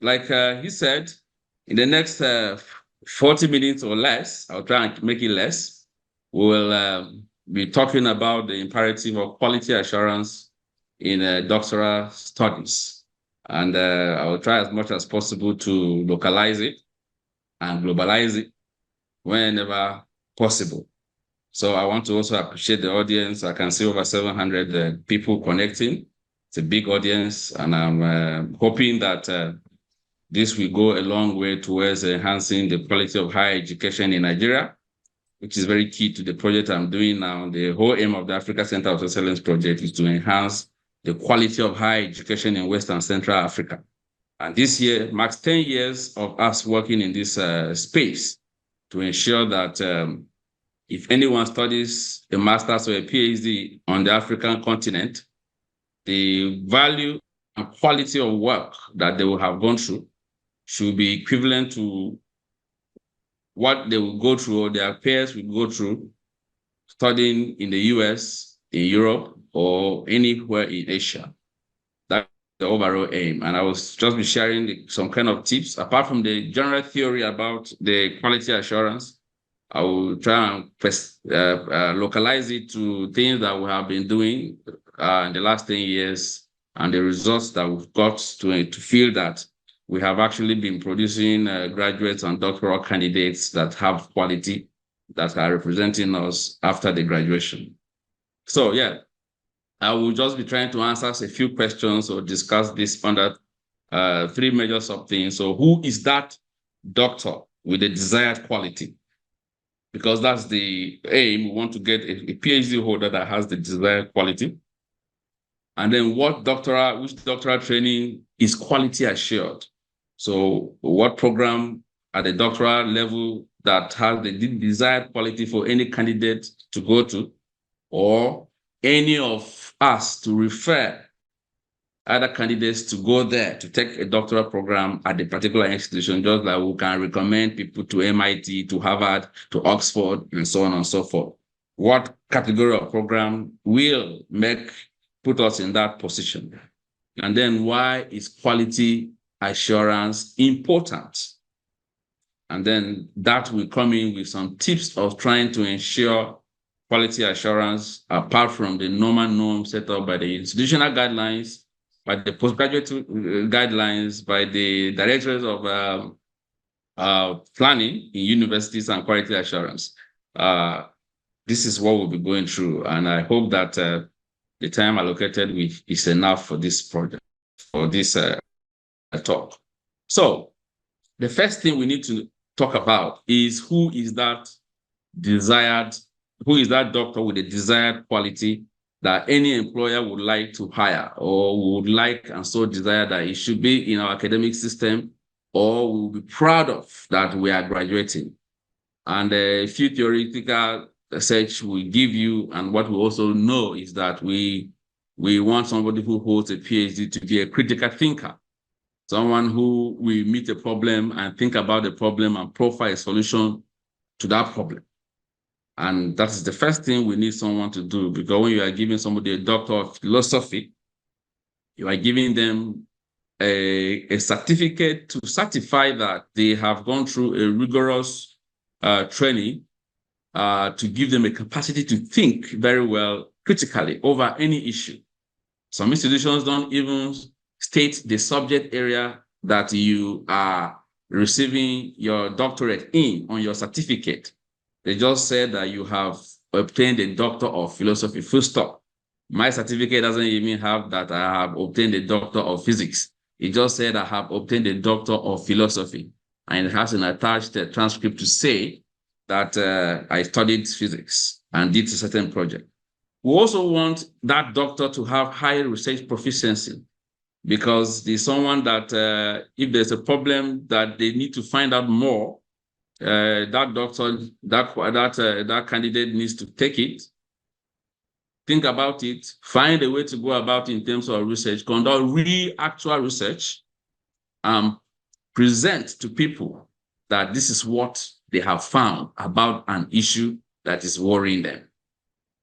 like he said, in the next 40 minutes or less, I'll try and make it less, we will be talking about the imperative of quality assurance in doctoral studies. And I will try as much as possible to localize it and globalize it whenever possible. So I want to also appreciate the audience. I can see over 700 people connecting. It's a big audience, and I'm hoping that this will go a long way towards enhancing the quality of higher education in Nigeria, which is very key to the project I'm doing now. The whole aim of the Africa Center of Excellence project is to enhance the quality of higher education in West and Central Africa. And this year marks 10 years of us working in this space to ensure that if anyone studies a master's or a PhD on the African continent, the value and quality of work that they will have gone through should be equivalent to what they will go through or their peers will go through studying in the US, in Europe, or anywhere in Asia. That's the overall aim. And I will just be sharing some kind of tips. Apart from the general theory about the quality assurance, I will try and localize it to things that we have been doing in the last 10 years and the results that we've got to feel that we have actually been producing graduates and doctoral candidates that have quality that are representing us after the graduation. So yeah, I will just be trying to answer a few questions or discuss this under three major sub-themes. So who is that doctor with the desired quality? Because that's the aim. We want to get a PhD holder that has the desired quality. And then which doctoral training is quality assured? So what program at the doctoral level that has the desired quality for any candidate to go to, or any of us to refer other candidates to go there to take a doctoral program at a particular institution, just like we can recommend people to MIT, to Harvard, to Oxford, and so on and so forth. What category of program will put us in that position? And then why is quality assurance important? And then that will come in with some tips of trying to ensure quality assurance apart from the normal norms set up by the institutional guidelines, by the postgraduate guidelines, by the directors of planning in universities and quality assurance. This is what we'll be going through. And I hope that the time allocated is enough for this project, for this talk. So the first thing we need to talk about is who is that doctor with the desired quality that any employer would like to hire or would like and so desire that it should be in our academic system or will be proud of that we are graduating. And a few theoretical research will give you, and what we also know is that we want somebody who holds a PhD to be a critical thinker, someone who will meet a problem and think about the problem and profile a solution to that problem. And that is the first thing we need someone to do, because when you are giving somebody a doctor of philosophy, you are giving them a certificate to certify that they have gone through a rigorous training to give them a capacity to think very well critically over any issue. Some institutions don't even state the subject area that you are receiving your doctorate in on your certificate. They just said that you have obtained a doctor of philosophy, full stop. My certificate doesn't even have that I have obtained a doctor of physics. It just said I have obtained a doctor of philosophy. And it has an attached transcript to say that I studied physics and did a certain project. We also want that doctor to have high research proficiency, because there's someone that if there's a problem that they need to find out more, that doctor, that candidate needs to take it, think about it, find a way to go about it in terms of research, conduct real actual research, present to people that this is what they have found about an issue that is worrying them.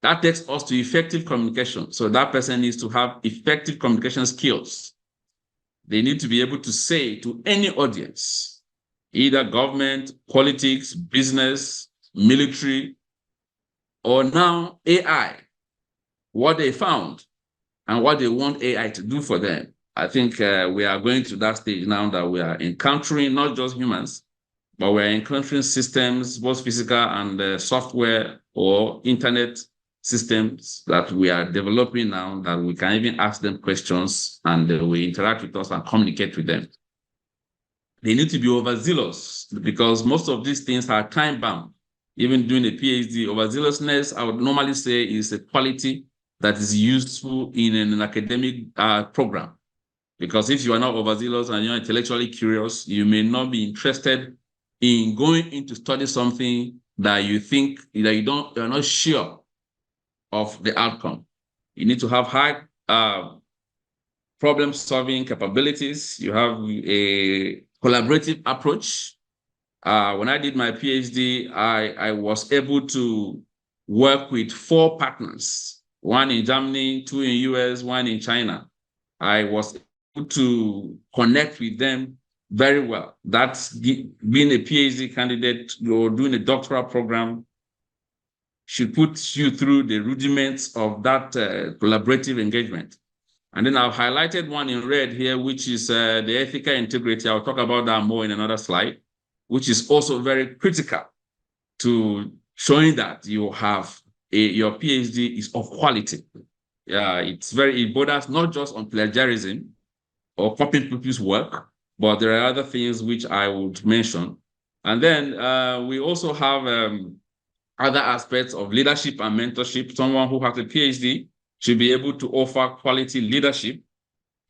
That takes us to effective communication. So that person needs to have effective communication skills. They need to be able to say to any audience, either government, politics, business, military, or now AI, what they found and what they want AI to do for them. I think we are going to that stage now that we are encountering not just humans, but we're encountering systems, both physical and software or internet systems that we are developing now that we can even ask them questions and we interact with us and communicate with them. They need to be overzealous because most of these things are time-bound. Even doing a PhD, overzealousness, I would normally say, is a quality that is useful in an academic program. Because if you are not overzealous and you're intellectually curious, you may not be interested in going into study something that you think that you're not sure of the outcome. You need to have high problem-solving capabilities. You have a collaborative approach. When I did my PhD, I was able to work with 4 partners, 1 in Germany, 2 in US, 1 in China. I was able to connect with them very well. That's being a PhD candidate or doing a doctoral program should put you through the rudiments of that collaborative engagement. And then I've highlighted one in red here, which is the ethical integrity. I'll talk about that more in another slide, which is also very critical to showing that you have your PhD is of quality. Yeah, it borders not just on plagiarism or copying people's work, but there are other things which I would mention. And then we also have other aspects of leadership and mentorship. Someone who has a PhD should be able to offer quality leadership.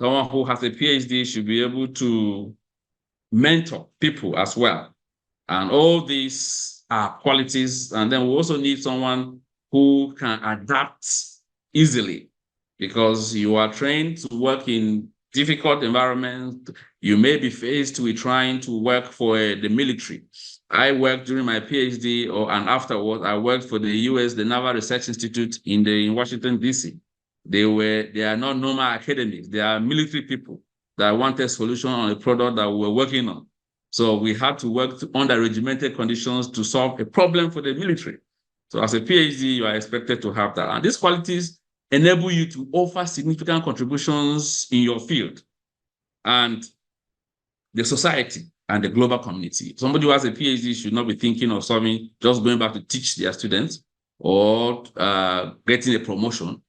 Someone who has a PhD should be able to mentor people as well. And all these are qualities. And then we also need someone who can adapt easily because you are trained to work in difficult environments. You may be faced with trying to work for the military. I worked during my PhD and afterwards, I worked for the US, the Naval Research Institute in Washington, D.C. They are not normal academics. They are military people that wanted solution on a product that we were working on. So we had to work under regimented conditions to solve a problem for the military. So as a PhD, you are expected to have that. And these qualities enable you to offer significant contributions in your field and the society and the global community. Somebody who has a PhD should not be thinking of solving, just going back to teach their students or getting a promotion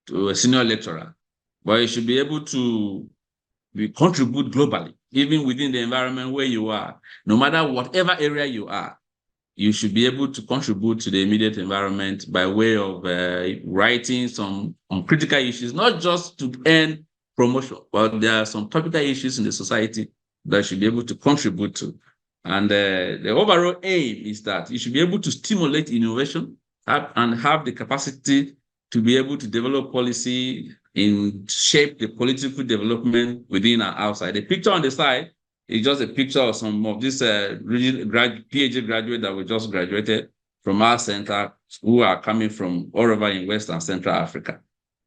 to a senior lecturer, but you should be able to contribute globally, even within the environment where you are. No matter whatever area you are, you should be able to contribute to the immediate environment by way of writing some on critical issues, not just to earn promotion, but there are some topical issues in the society that you should be able to contribute to. And the overall aim is that you should be able to stimulate innovation and have the capacity to be able to develop policy and shape the political development within and outside. The picture on the side is just a picture of some of these PhD graduates that we just graduated from our center who are coming from all over in West and Central Africa.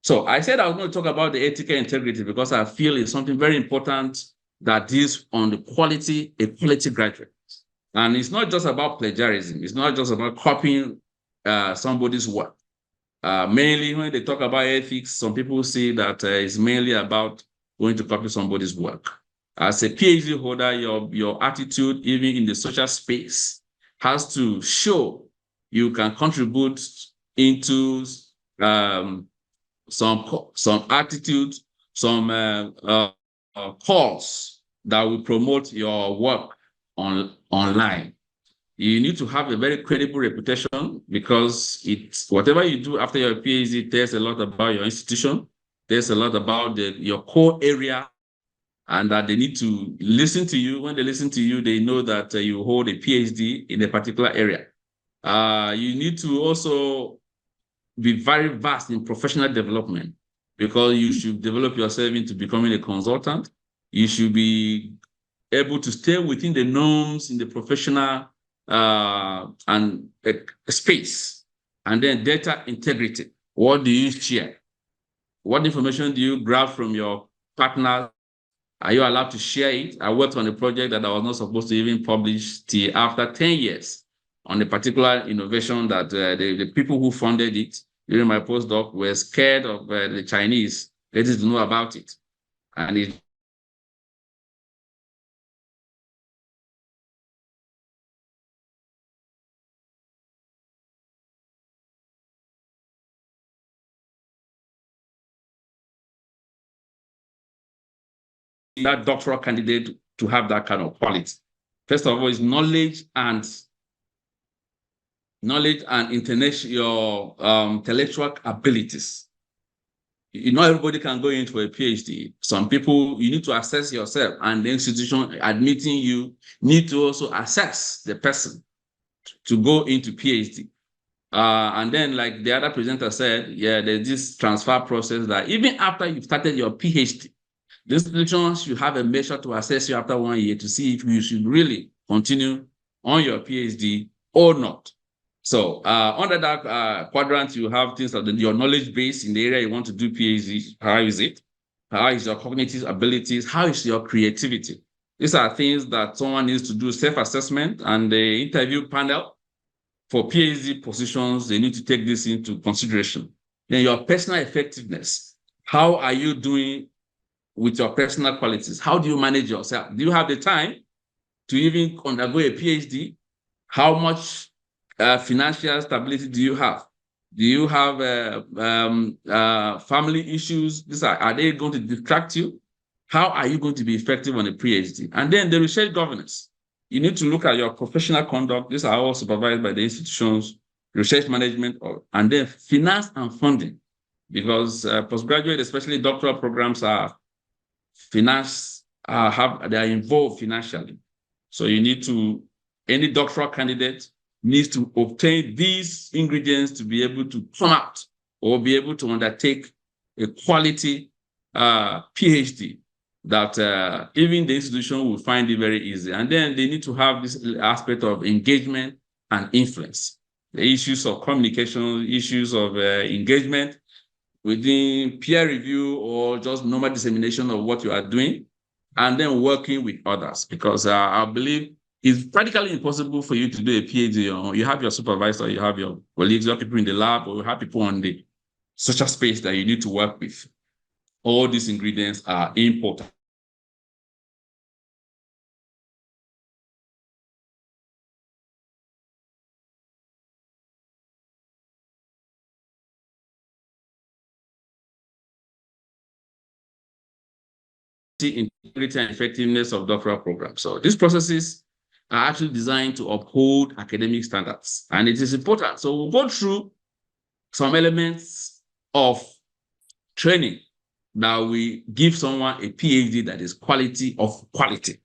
So I said I was going to talk about the ethical integrity because I feel it's something very important that is on the quality, a quality graduate. And it's not just about plagiarism. It's not just about copying somebody's work. Mainly when they talk about ethics, some people say that it's mainly about going to copy somebody's work. As a PhD holder, your attitude, even in the social space, has to show you can contribute into some attitude, some cause that will promote your work online. You need to have a very credible reputation because it's whatever you do after your PhD tells a lot about your institution, tells a lot about your core area, and that they need to listen to you. When they listen to you, they know that you hold a PhD in a particular area. You need to also be very vast in professional development because you should develop yourself into becoming a consultant. You should be able to stay within the norms in the professional and space. And then data integrity. What do you share? What information do you grab from your partners Are you allowed to share it? I worked on a project that I was not supposed to even publish till after 10 years on a particular innovation that the people who funded it during my postdoc were scared of the Chinese getting to know about it. And it that doctoral candidate to have that kind of quality. First of all, is knowledge and intellectual abilities. Not everybody can go into a PhD. Some people, you need to assess yourself, and the institution admitting you need to also assess the person to go into PhD. And then, like the other presenter said, yeah, there's this transfer process that even after you've started your PhD, the institution should have a measure to assess you after 1 year to see if you should really continue on your PhD or not. So under that quadrant, you have things like your knowledge base in the area you want to do PhD. How is it? How is your cognitive abilities? How is your creativity? These are things that someone needs to do self-assessment, and the interview panel for PhD positions, they need to take this into consideration. Then your personal effectiveness. How are you doing with your personal qualities? How do you manage yourself? Do you have the time to even undergo a PhD? How much financial stability do you have? Do you have family issues? Are they going to distract you? How are you going to be effective on a PhD? And then the research governance. You need to look at your professional conduct. These are all supervised by the institutions, research management, and then finance and funding. Because postgraduate, especially doctoral programs, are finance, they are involved financially. So you need to, any doctoral candidate needs to obtain these ingredients to be able to come out or be able to undertake a quality PhD that even the institution will find it very easy. And then they need to have this aspect of engagement and influence. The issues of communication, issues of engagement within peer review or just normal dissemination of what you are doing, and then working with others. Because I believe it's practically impossible for you to do a PhD. You have your supervisor, you have your colleagues, you have people in the lab, or you have people on the social space that you need to work with. All these ingredients are important. Integrity and effectiveness of doctoral programs. So these processes are actually designed to uphold academic standards, and it is important. So we'll go through some elements of training that we give someone a PhD that is quality of quality.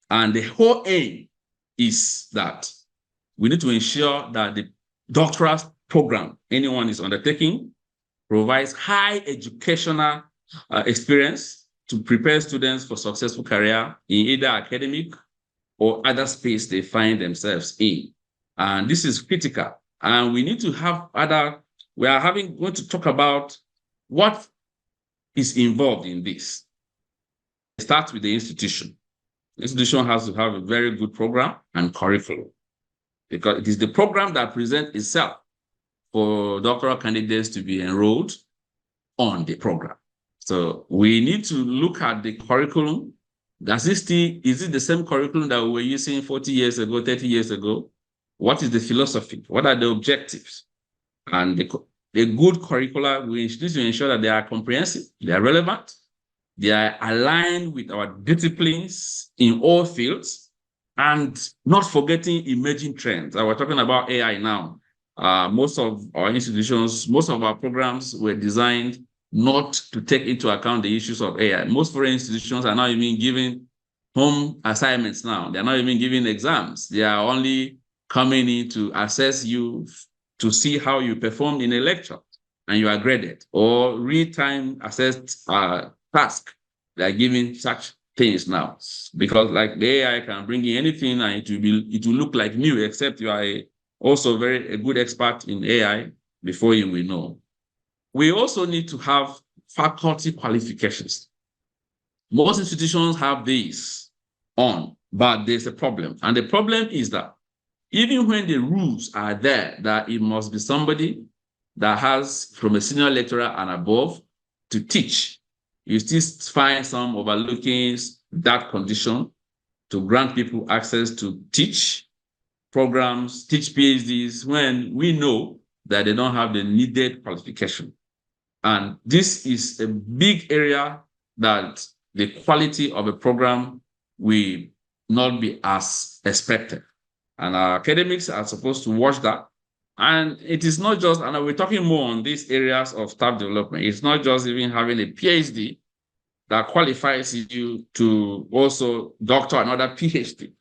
And the whole aim is that we need to ensure that the doctoral program anyone is undertaking provides high educational experience to prepare students for successful career in either academic or other space they find themselves in. And this is critical. And we need to have going to talk about what is involved in this. It starts with the institution. The institution has to have a very good program and curriculum, because it is the program that presents itself for doctoral candidates to be enrolled on the program. So we need to look at the curriculum. Is it the same curriculum that we were using 40 years ago, 30 years ago? What is the philosophy? What are the objectives? And the good curricula, we need to ensure that they are comprehensive, they are relevant, they are aligned with our disciplines in all fields, and not forgetting emerging trends. We're talking about AI now. Most of our institutions, most of our programs were designed not to take into account the issues of AI. Most foreign institutions are not even giving home assignments now. They're not even giving exams. They are only coming in to assess you to see how you performed in a lecture, and you are graded, or real-time assessed task. They are giving such things now, because like the AI can bring in anything and it will look like new, except you are also a good expert in AI before you will know. We also need to have faculty qualifications. Most institutions have this on, but there's a problem. And the problem is that even when the rules are there, that it must be somebody that has from a senior lecturer and above to teach, you still find some overlooking that condition to grant people access to teach programs, teach PhDs, when we know that they don't have the needed qualification. And this is a big area that the quality of a program will not be as expected. And our academics are supposed to watch that. And it is not just, and we're talking more on these areas of staff development, it's not just even having a PhD that qualifies you to also doctor another PhD.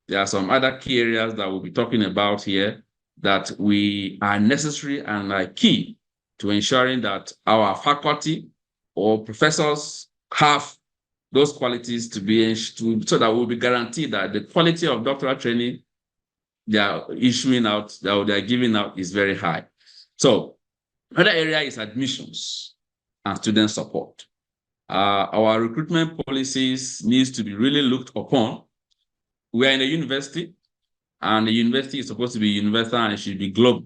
There are some other key areas that we'll be talking about here that we are necessary and are key to ensuring that our faculty or professors have those qualities to be so that we'll be guaranteed that the quality of doctoral training they are issuing out, that they are giving out is very high. So another area is admissions and student support. Our recruitment policies needs to be really looked upon. We are in a university, and the university is supposed to be universal and it should be global.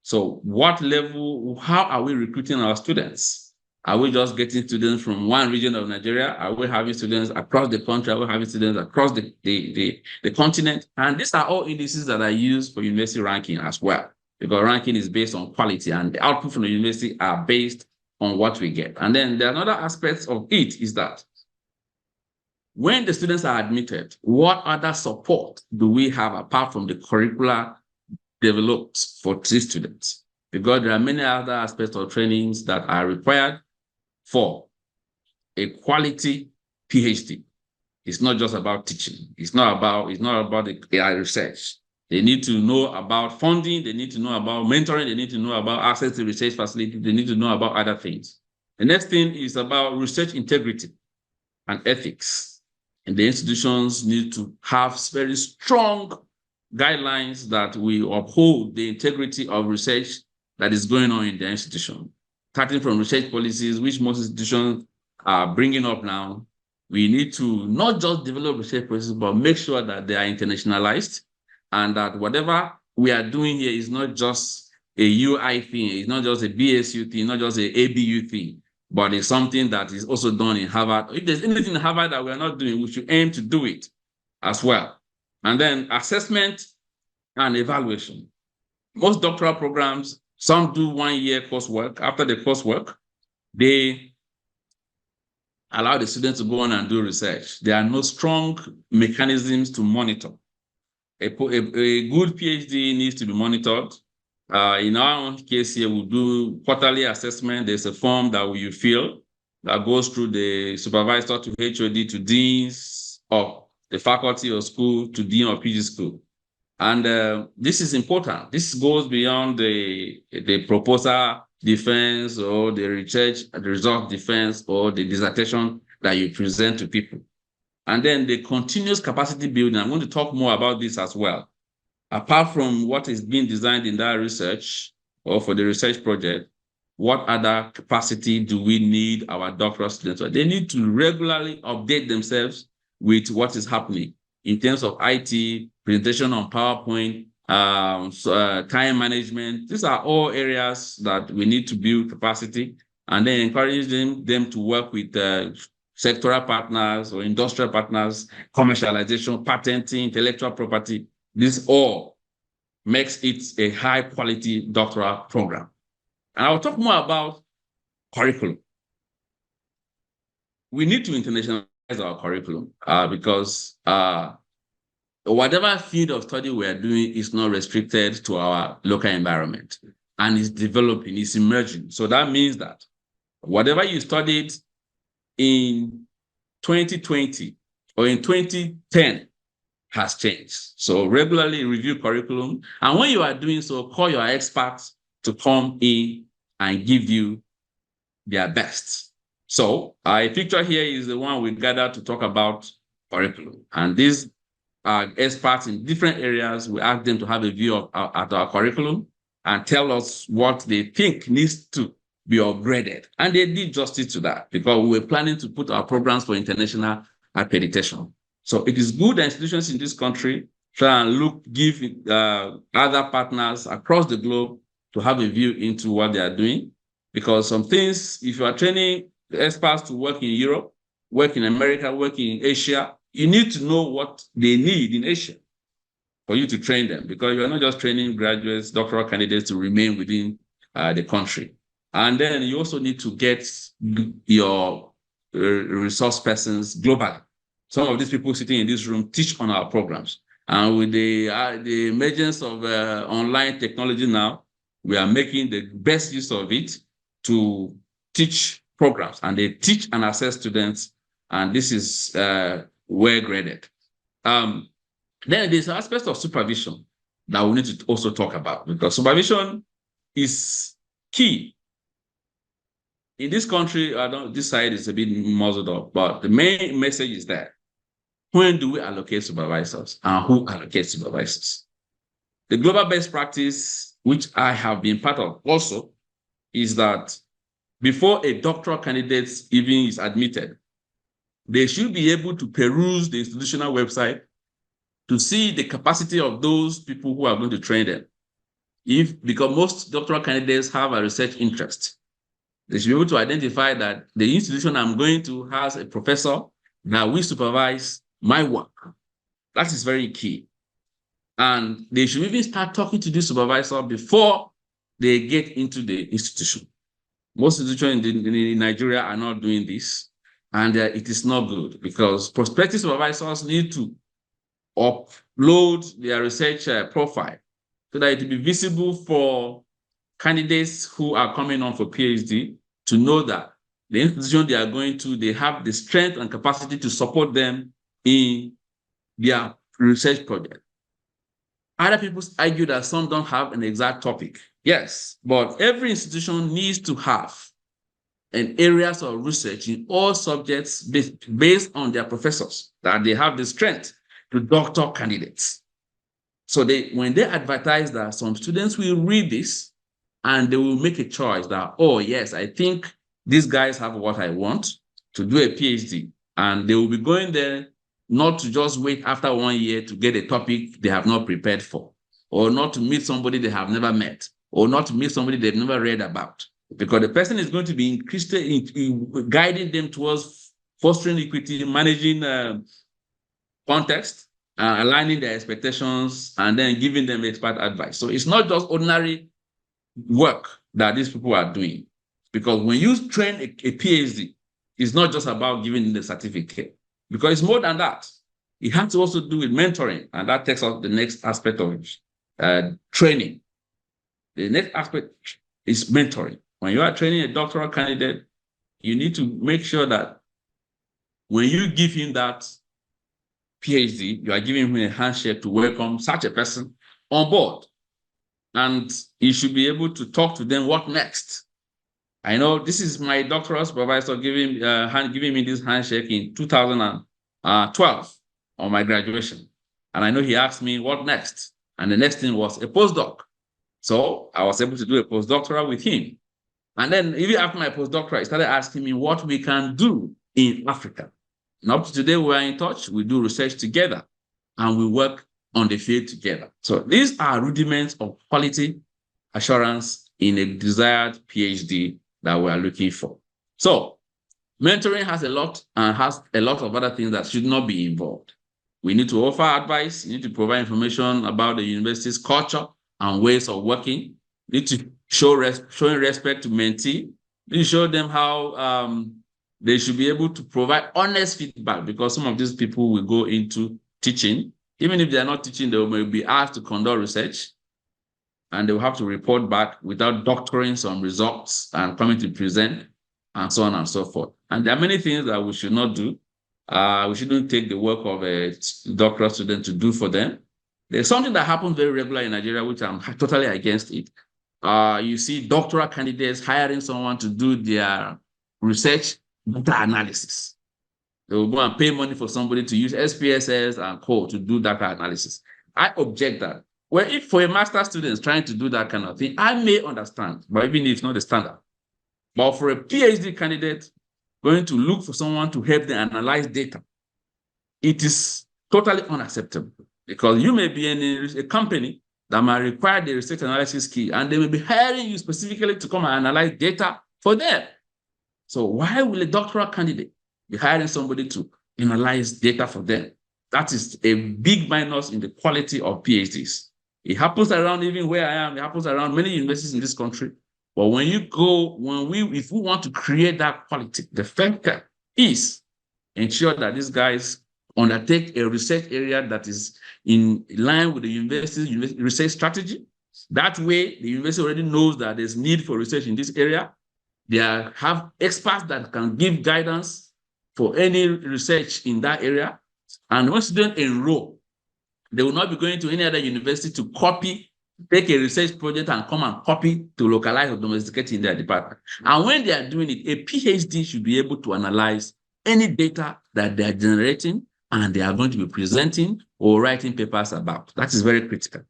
So what level, how are we recruiting our students? Are we just getting students from one region of Nigeria? Are we having students across the country? Are we having students across the continent? And these are all indices that are used for university ranking as well, because ranking is based on quality and the output from the university are based on what we get. And then there are another aspects of it is that when the students are admitted, what other support do we have apart from the curricula developed for these students? Because there are many other aspects of trainings that are required for a quality PhD. It's not just about teaching. It's not about the AI research. They need to know about funding. They need to know about mentoring. They need to know about access to research facilities. They need to know about other things. The next thing is about research integrity and ethics. And the institutions need to have very strong guidelines that will uphold the integrity of research that is going on in the institution. Starting from research policies, which most institutions are bringing up now, we need to not just develop research policies, but make sure that they are internationalized and that whatever we are doing here is not just a UI thing, it's not just a BSU thing, not just a ABU thing, but it's something that is also done in Harvard. If there's anything in Harvard that we're not doing, we should aim to do it as well. And then assessment and evaluation. Most doctoral programs, some do 1 year coursework. After the coursework, they allow the students to go on and do research. There are no strong mechanisms to monitor. A good PhD needs to be monitored. In our own case here, we do quarterly assessment. There's a form that you fill that goes through the supervisor to HOD to deans of the faculty or school to dean of PG school. And this is important. This goes beyond the proposal defense or the research, the result defense or the dissertation that you present to people. And then the continuous capacity building. I'm going to talk more about this as well. Apart from what is being designed in that research or for the research project, what other capacity do we need our doctoral students? They need to regularly update themselves with what is happening in terms of IT, presentation on PowerPoint, time management. These are all areas that we need to build capacity, and then encouraging them to work with sectoral partners or industrial partners, commercialization, patenting, intellectual property. This all makes it a high quality doctoral program. And I'll talk more about curriculum. We need to internationalize our curriculum because whatever field of study we are doing is not restricted to our local environment and is developing, it's emerging. So that means that whatever you studied in 2020 or in 2010 has changed. So regularly review curriculum. And when you are doing so, call your experts to come in and give you their best. So a picture here is the one we gathered to talk about curriculum. And these are experts in different areas. We ask them to have a view of at our curriculum and tell us what they think needs to be upgraded. And they did justice to that because we were planning to put our programs for international accreditation. So it is good that institutions in this country try and give other partners across the globe to have a view into what they are doing. Because some things, if you are training experts to work in Europe, work in America, work in Asia, you need to know what they need in Asia for you to train them, because you're not just training graduates, doctoral candidates to remain within the country. And then you also need to get your resource persons globally. Some of these people sitting in this room teach on our programs. And with the emergence of online technology now, we are making the best use of it to teach programs. And they teach and assess students. And this is well graded. Then there's aspects of supervision that we need to also talk about, because supervision is key. In this country, this side is a bit muzzled up, but the main message is that when do we allocate supervisors and who allocates supervisors? The global best practice, which I have been part of also, is that before a doctoral candidate even is admitted, they should be able to peruse the institutional website to see the capacity of those people who are going to train them. Because most doctoral candidates have a research interest, they should be able to identify that the institution I'm going to has a professor that will supervise my work. That is very key. And they should even start talking to the supervisor before they get into the institution. Most institutions in Nigeria are not doing this, and it is not good, because prospective supervisors need to upload their research profile so that it will be visible for candidates who are coming on for PhD to know that the institution they are going to, they have the strength and capacity to support them in their research project. Other people argue that some don't have an exact topic. Yes, but every institution needs to have an areas of research in all subjects based on their professors, that they have the strength to doctor candidates. So when they advertise that, some students will read this and they will make a choice that, oh yes, I think these guys have what I want to do a PhD. And they will be going there not to just wait after 1 year to get a topic they have not prepared for, or not to meet somebody they have never met, or not to meet somebody they've never read about. Because the person is going to be in guiding them towards fostering equity, managing context, aligning their expectations, and then giving them expert advice. So it's not just ordinary work that these people are doing. Because when you train a PhD, it's not just about giving the certificate, because it's more than that. It has to also do with mentoring, and that takes us the next aspect of training. The next aspect is mentoring. When you are training a doctoral candidate, you need to make sure that when you give him that PhD, you are giving him a handshake to welcome such a person on board. And you should be able to talk to them, what next? I know this is my doctoral supervisor giving me this handshake in 2012 on my graduation. And I know he asked me, what next? And the next thing was a postdoc. So I was able to do a postdoctoral with him. And then even after my postdoctorate, he started asking me what we can do in Africa. And up to today, we are in touch. We do research together and we work on the field together. So these are rudiments of quality assurance in a desired PhD that we are looking for. So mentoring has a lot of other things that should not be involved. We need to offer advice. We need to provide information about the university's culture and ways of working. We need to showing respect to mentee. We need to show them how they should be able to provide honest feedback, because some of these people will go into teaching. Even if they are not teaching, they will be asked to conduct research, and they will have to report back without doctoring some results and coming to present, and so on and so forth. And there are many things that we should not do. We shouldn't take the work of a doctoral student to do for them. There's something that happens very regularly in Nigeria, which I'm totally against it. You see doctoral candidates hiring someone to do their research data analysis. They will go and pay money for somebody to use SPSS and co to do data analysis. I object that. Well, if for a master's student trying to do that kind of thing, I may understand, but even if it's not the standard. But for a PhD candidate, going to look for someone to help them analyze data, it is totally unacceptable, because you may be in a company that might require the research analysis skill, and they may be hiring you specifically to come and analyze data for them. So why will a doctoral candidate be hiring somebody to analyze data for them? That is a big minus in the quality of PhDs. It happens around even where I am. It happens around many universities in this country. But when you go, if we want to create that quality, the first step is ensure that these guys undertake a research area that is in line with the university's research strategy. That way, the university already knows that there's need for research in this area. They have experts that can give guidance for any research in that area. And when students enroll, they will not be going to any other university to take a research project and come and copy to localize or domesticate in their department. And when they are doing it, a PhD should be able to analyze any data that they are generating and they are going to be presenting or writing papers about. That is very critical.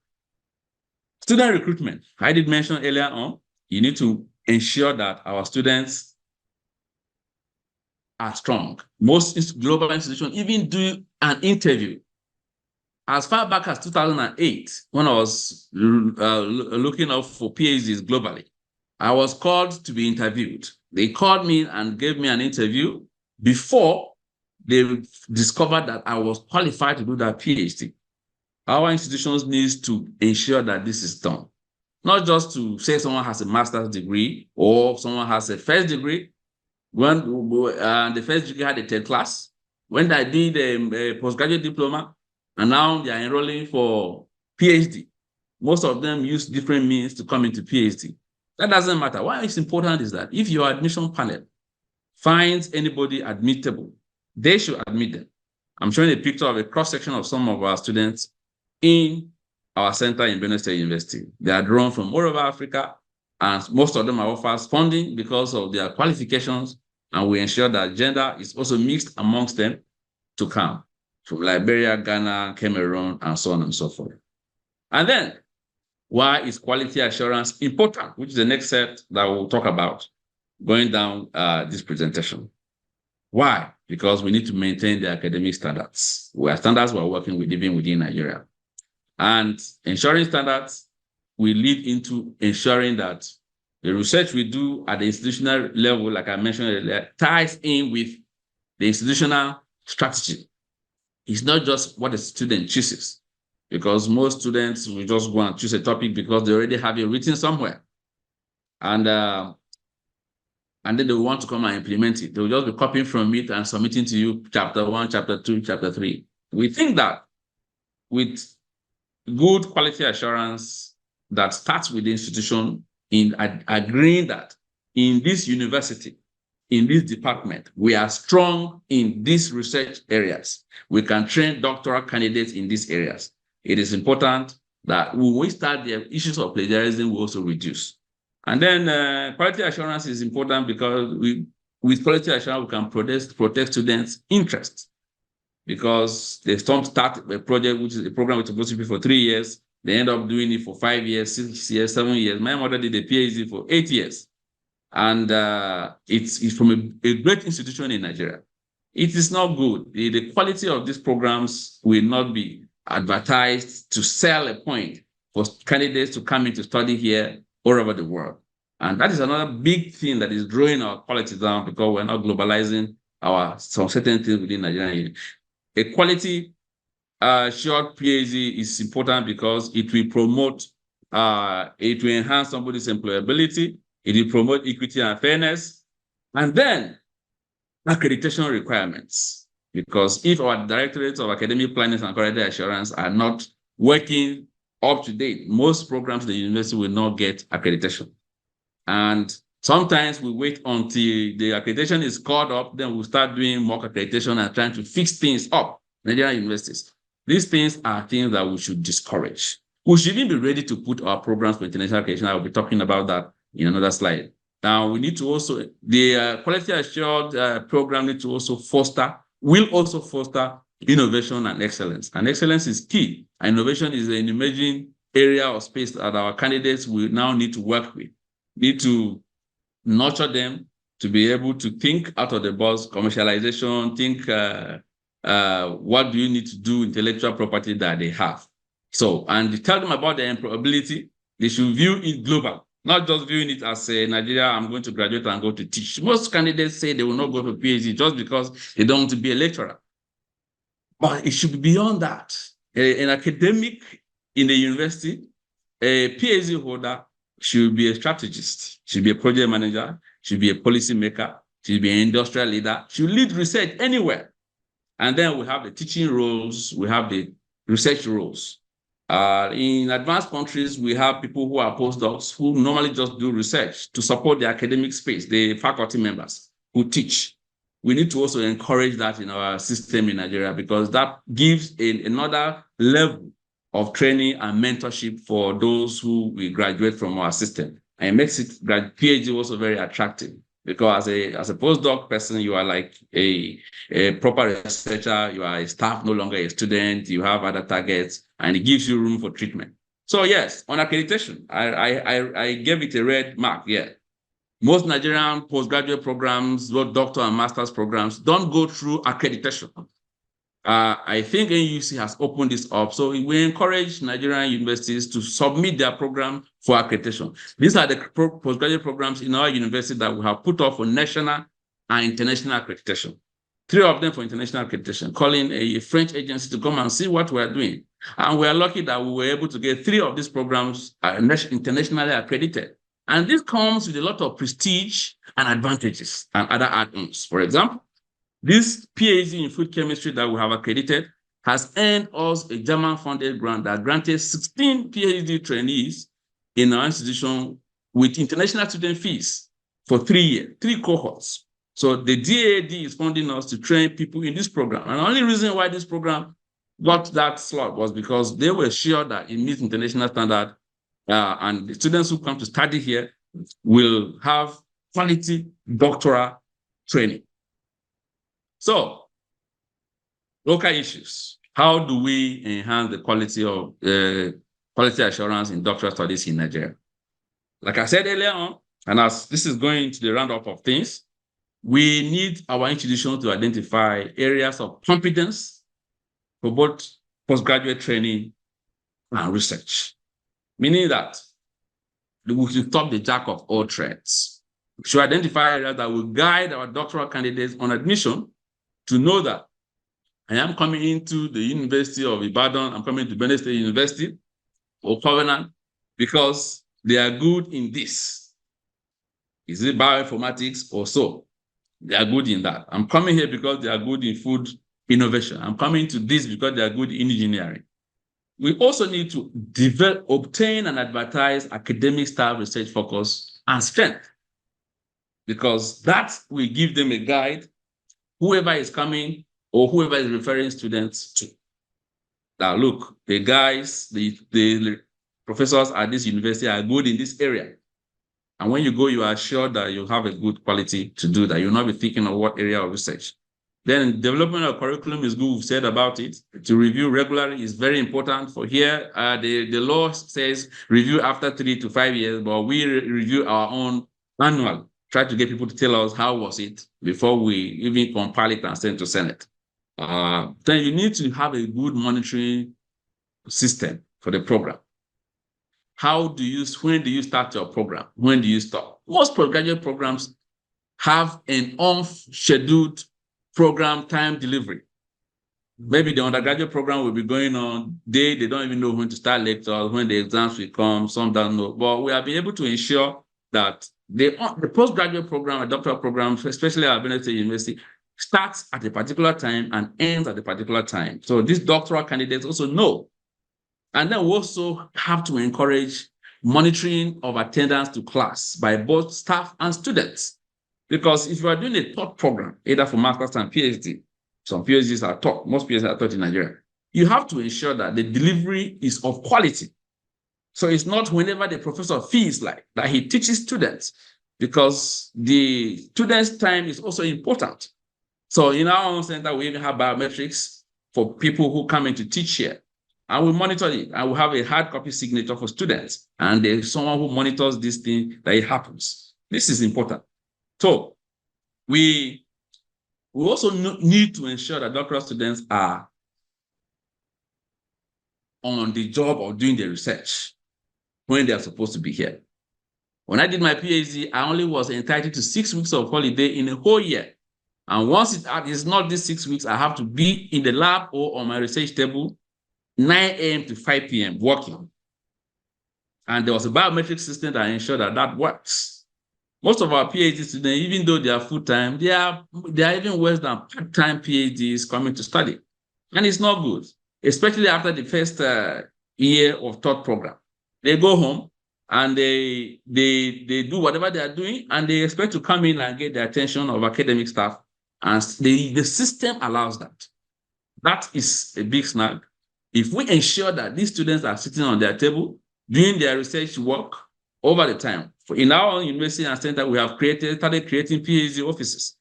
Student recruitment. I did mention earlier on, you need to ensure that our students are strong. Most global institutions even do an interview. As far back as 2008, when I was looking up for PhDs globally, I was called to be interviewed. They called me and gave me an interview before they discovered that I was qualified to do that PhD. Our institutions need to ensure that this is done. Not just to say someone has a master's degree or someone has a first degree. When the first degree had a third class, when I did a postgraduate diploma, and now they are enrolling for PhD, most of them use different means to come into PhD. That doesn't matter. Why it's important is that if your admission panel finds anybody admittable, they should admit them. I'm showing a picture of a cross-section of some of our students in our center in Benue State University. They are drawn from all over Africa, and most of them are offered funding because of their qualifications, and we ensure that gender is also mixed amongst them to come from Liberia, Ghana, Cameroon, and so on and so forth. And then, why is quality assurance important, which is the next set that we'll talk about going down this presentation. Why? Because we need to maintain the academic standards. Standards we're working with even within Nigeria. And ensuring standards will lead into ensuring that the research we do at the institutional level, like I mentioned earlier, ties in with the institutional strategy. It's not just what the student chooses, because most students will just go and choose a topic because they already have it written somewhere. And then they will want to come and implement it. They'll just be copying from it and submitting to you chapter 1, chapter 2, chapter 3. We think that with good quality assurance that starts with the institution in agreeing that in this university, in this department, we are strong in these research areas. We can train doctoral candidates in these areas. It is important that when we start, the issues of plagiarism will also reduce. And then quality assurance is important because with quality assurance, we can protect students' interests. Because they don't start a project, which is a program which is supposed to be for 3 years. They end up doing it for 5 years, 6 years, 7 years. My mother did a PhD for 8 years. And it's from a great institution in Nigeria. It is not good. The quality of these programs will not be advertised to sell a point for candidates to come in to study here all over the world. And that is another big thing that is drawing our quality down because we're not globalizing some certain things within Nigeria. A quality short PhD is important because it will promote, it will enhance somebody's employability, it will promote equity and fairness, and then accreditation requirements. Because if our directorates of academic planning and quality assurance are not working up to date, most programs in the university will not get accreditation. And sometimes we wait until the accreditation is caught up, then we'll start doing mock accreditation and trying to fix things up in Nigerian universities. These things are things that we should discourage. We should even be ready to put our programs for international accreditation. I will be talking about that in another slide. Now, we need to also, the quality assured program need to also will also foster innovation and excellence. And excellence is key. Innovation is an emerging area of space that our candidates will now need to work with. Need to nurture them to be able to think out of the box, commercialization, think what do you need to do, intellectual property that they have. So, and tell them about their employability. They should view it global, not just viewing it as a Nigeria, I'm going to graduate and go to teach. Most candidates say they will not go to PhD just because they don't want to be a lecturer. But it should be beyond that. An academic in the university, a PhD holder should be a strategist, should be a project manager, should be a policy maker, should be an industrial leader, should lead research anywhere. And then we have the teaching roles, we have the research roles. In advanced countries, we have people who are postdocs who normally just do research to support the academic space, the faculty members who teach. We need to also encourage that in our system in Nigeria because that gives another level of training and mentorship for those who will graduate from our system. And it makes PhD also very attractive because as a postdoc person, you are like a proper researcher, you are a staff, no longer a student, you have other targets, and it gives you room for treatment. So yes, on accreditation, I gave it a red mark, yeah. Most Nigerian postgraduate programs, both doctor and master's programs, don't go through accreditation. I think NUC has opened this up. So we encourage Nigerian universities to submit their program for accreditation. These are the postgraduate programs in our university that we have put up for national and international accreditation. 3 of them for international accreditation, calling a French agency to come and see what we are doing. And we are lucky that we were able to get 3 of these programs internationally accredited. And this comes with a lot of prestige and advantages and other add-ons. For example, this PhD in food chemistry that we have accredited has earned us a German-funded grant that granted 16 PhD trainees in our institution with international student fees for 3 years, 3 cohorts. So the DAAD is funding us to train people in this program. And the only reason why this program got that slot was because they were sure that it meets international standard and the students who come to study here will have quality doctoral training. So, local issues. How do we enhance the quality of quality assurance in doctoral studies in Nigeria? Like I said earlier on, and as this is going to the roundup of things, we need our institution to identify areas of competence for both postgraduate training and research. Meaning that we should stop the jack of all trades. We should identify areas that will guide our doctoral candidates on admission to know that I am coming into the University of Ibadan, I'm coming to Benin State University or Covenant because they are good in this. Is it bioinformatics or so? They are good in that. I'm coming here because they are good in food innovation. I'm coming to this because they are good in engineering. We also need to obtain and advertise academic style research focus and strength because that will give them a guide, whoever is coming or whoever is referring students to. Now, look, the guys, the professors at this university are good in this area. And when you go, you are sure that you have a good quality to do that. You'll not be thinking of what area of research. Then development of curriculum is good. We've said about it. To review regularly is very important. For here, the law says review after 3 to 5 years, but we review our own annually. Try to get people to tell us how was it before we even compile it and send to Senate. Then you need to have a good monitoring system for the program. When do you start your program? When do you stop? Most postgraduate programs have an unscheduled program time delivery. Maybe the undergraduate program will be going on. They don't even know when to start lectures, when the exams will come, some don't know. But we have been able to ensure that the postgraduate program, a doctoral program, especially at Benin State University, starts at a particular time and ends at a particular time. So these doctoral candidates also know. And then we also have to encourage monitoring of attendance to class by both staff and students. Because if you are doing a taught program, either for master's and PhD, some PhDs are taught, most PhDs are taught in Nigeria, you have to ensure that the delivery is of quality. So it's not whenever the professor feels like that he teaches students, because the students' time is also important. So in our own center, we even have biometrics for people who come in to teach here. And we monitor it, and we have a hard copy signature for students. And there's someone who monitors this thing that it happens. This is important. So we also need to ensure that doctoral students are on the job of doing the research when they are supposed to be here. When I did my PhD, I only was entitled to 6 weeks of holiday in a whole year. And once it's not these 6 weeks, I have to be in the lab or on my research table 9 a.m. to 5 p.m. working. And there was a biometric system that ensured that that works. Most of our PhD students, even though they are full-time, they are even worse than part-time PhDs coming to study. And it's not good, especially after the first year of third program. They go home and they do whatever they are doing, and they expect to come in and get the attention of academic staff. And the system allows that. That is a big snag. If we ensure that these students are sitting on their table, doing their research work over the time. In our own university and center, we have started creating PhD offices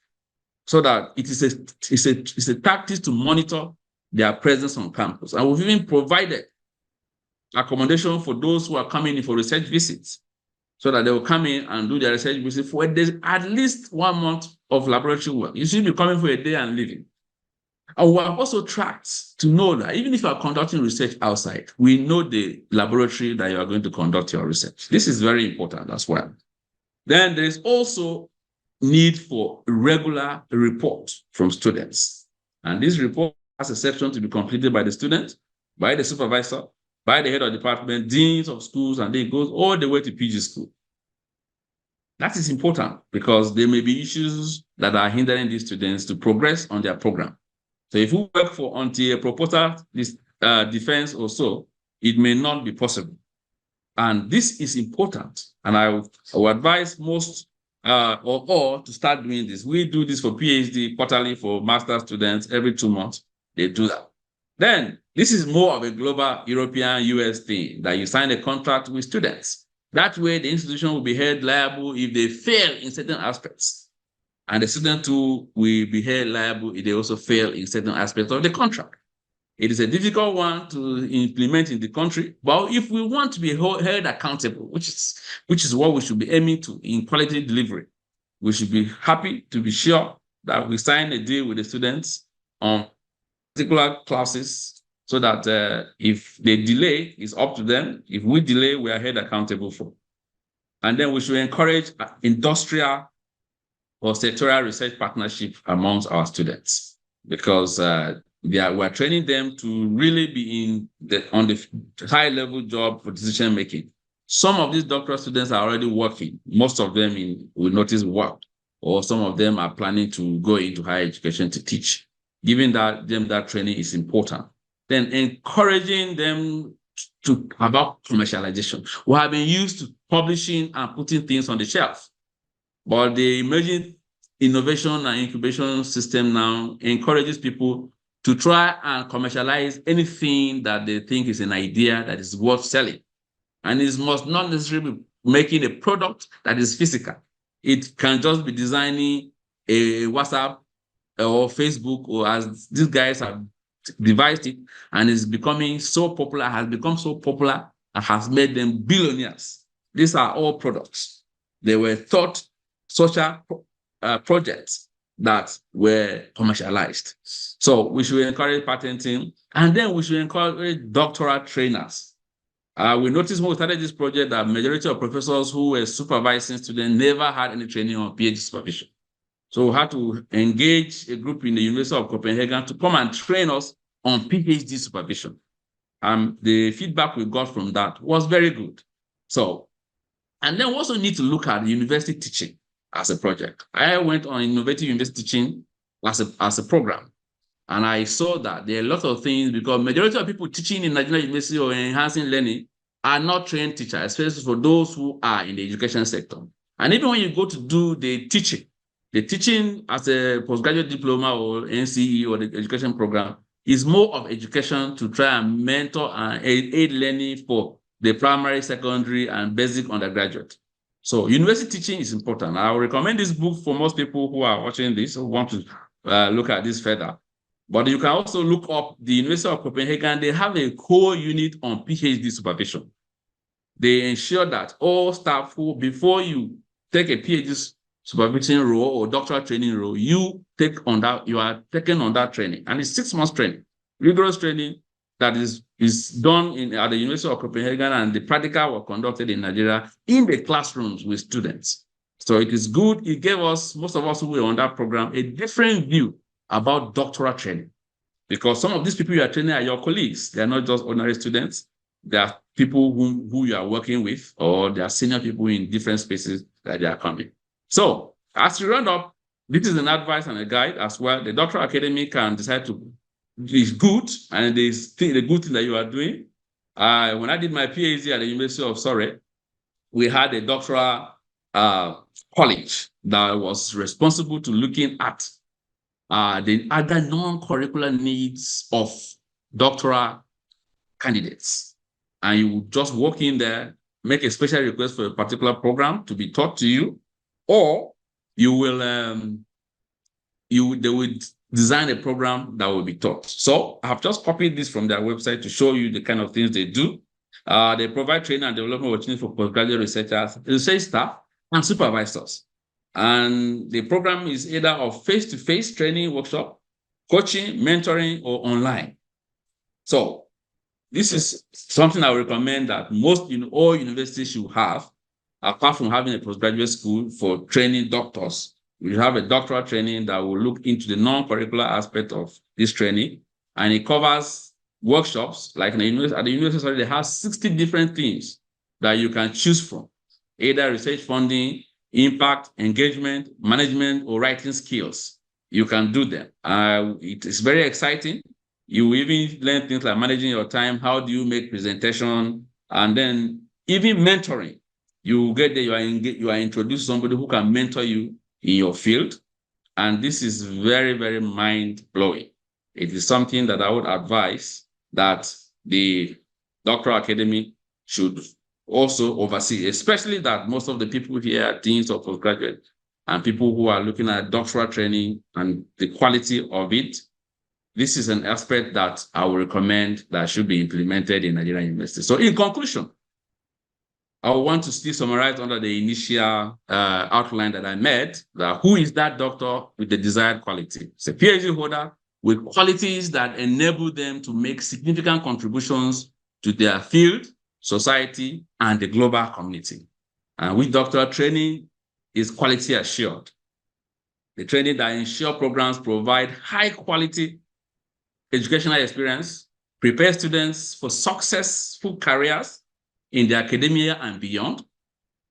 so that it's a tactic to monitor their presence on campus. And we've even provided accommodation for those who are coming in for research visits so that they will come in and do their research visit for at least 1 month of laboratory work. You should be coming for a day and leaving. And we have also tracked to know that even if you are conducting research outside, we know the laboratory that you are going to conduct your research. This is very important as well. Then there is also need for regular report from students. And this report has a section to be completed by the student, by the supervisor, by the head of department, deans of schools, and then it goes all the way to PG school. That is important because there may be issues that are hindering these students to progress on their program. So if we work for until a proposal defense or so, it may not be possible. And this is important. And I would advise most or all to start doing this. We do this for PhD quarterly, for master students every 2 months. They do that. Then this is more of a global European US thing, that you sign a contract with students. That way the institution will be held liable if they fail in certain aspects. And the student too will be held liable if they also fail in certain aspects of the contract. It is a difficult one to implement in the country, but if we want to be held accountable, which is what we should be aiming to in quality delivery, we should be happy to be sure that we sign a deal with the students on particular classes so that if they delay, it's up to them. If we delay, we are held accountable for. And then we should encourage industrial or sectorial research partnership amongst our students, because we're training them to really be on the high-level job for decision-making. Some of these doctoral students are already working. Most of them will notice work, or some of them are planning to go into higher education to teach. Giving them that training is important. Then encouraging them about commercialization. We have been used to publishing and putting things on the shelf. But the emerging innovation and incubation system now encourages people to try and commercialize anything that they think is an idea that is worth selling. And it must not necessarily be making a product that is physical. It can just be designing a WhatsApp or Facebook, or as these guys have devised it, and is becoming so popular, has become so popular, and has made them billionaires. These are all products. They were thought social projects that were commercialized. So we should encourage patenting, and then we should encourage doctoral trainers. We noticed when we started this project that majority of professors who were supervising students never had any training on PhD supervision. So we had to engage a group in the University of Copenhagen to come and train us on PhD supervision. The feedback we got from that was very good. So, and then we also need to look at university teaching as a project. I went on innovative university teaching as a program, and I saw that there are a lot of things, because majority of people teaching in Nigerian university or enhancing learning are not trained teachers, especially for those who are in the education sector. And even when you go to do the teaching as a postgraduate diploma or NCE or the education program is more of education to try and mentor and aid learning for the primary, secondary, and basic undergraduate. So university teaching is important. I will recommend this book for most people who are watching this, who want to look at this further. But you can also look up the University of Copenhagen. They have a core unit on PhD supervision. They ensure that all staff who, before you take a PhD supervision role or doctoral training role, you are taken on that training. And it's 6 months training, rigorous training that is done at the University of Copenhagen, and the practical were conducted in Nigeria in the classrooms with students. So it is good. It gave us, most of us who were on that program, a different view about doctoral training, because some of these people you are training are your colleagues. They are not just ordinary students. They are people who you are working with, or they are senior people in different spaces that they are coming. So as you round up, this is an advice and a guide as well. The Doctoral Academy can decide to is good, and they think the good thing that you are doing. When I did my PhD at the University of Surrey, we had a doctoral college that was responsible to looking at the other non-curricular needs of doctoral candidates. And you would just walk in there, make a special request for a particular program to be taught to you, or you will they would design a program that will be taught. So I have just copied this from their website to show you the kind of things they do. They provide training and development opportunities for postgraduate researchers, research staff, and supervisors. And the program is either of face-to-face training workshop, coaching, mentoring, or online. So this is something I would recommend that all universities should have, apart from having a postgraduate school for training doctors. We have a doctoral training that will look into the non-curricular aspect of this training, and it covers workshops. Like at the university, they have 60 different themes that you can choose from, either research funding, impact, engagement, management, or writing skills. You can do them. It is very exciting. You will even learn things like managing your time. How do you make presentation? And then even mentoring. You get there, you are introduced to somebody who can mentor you in your field. And this is very, very mind-blowing. It is something that I would advise that the Doctoral Academy should also oversee, especially that most of the people here are deans or postgraduate and people who are looking at doctoral training and the quality of it. This is an aspect that I would recommend that should be implemented in Nigerian universities. So in conclusion, I want to still summarize under the initial outline that I made, that who is that doctor with the desired quality? It's a PhD holder with qualities that enable them to make significant contributions to their field, society, and the global community. And with doctoral training is quality assured. The training that ensure programs provide high quality educational experience, prepare students for successful careers in the academia and beyond,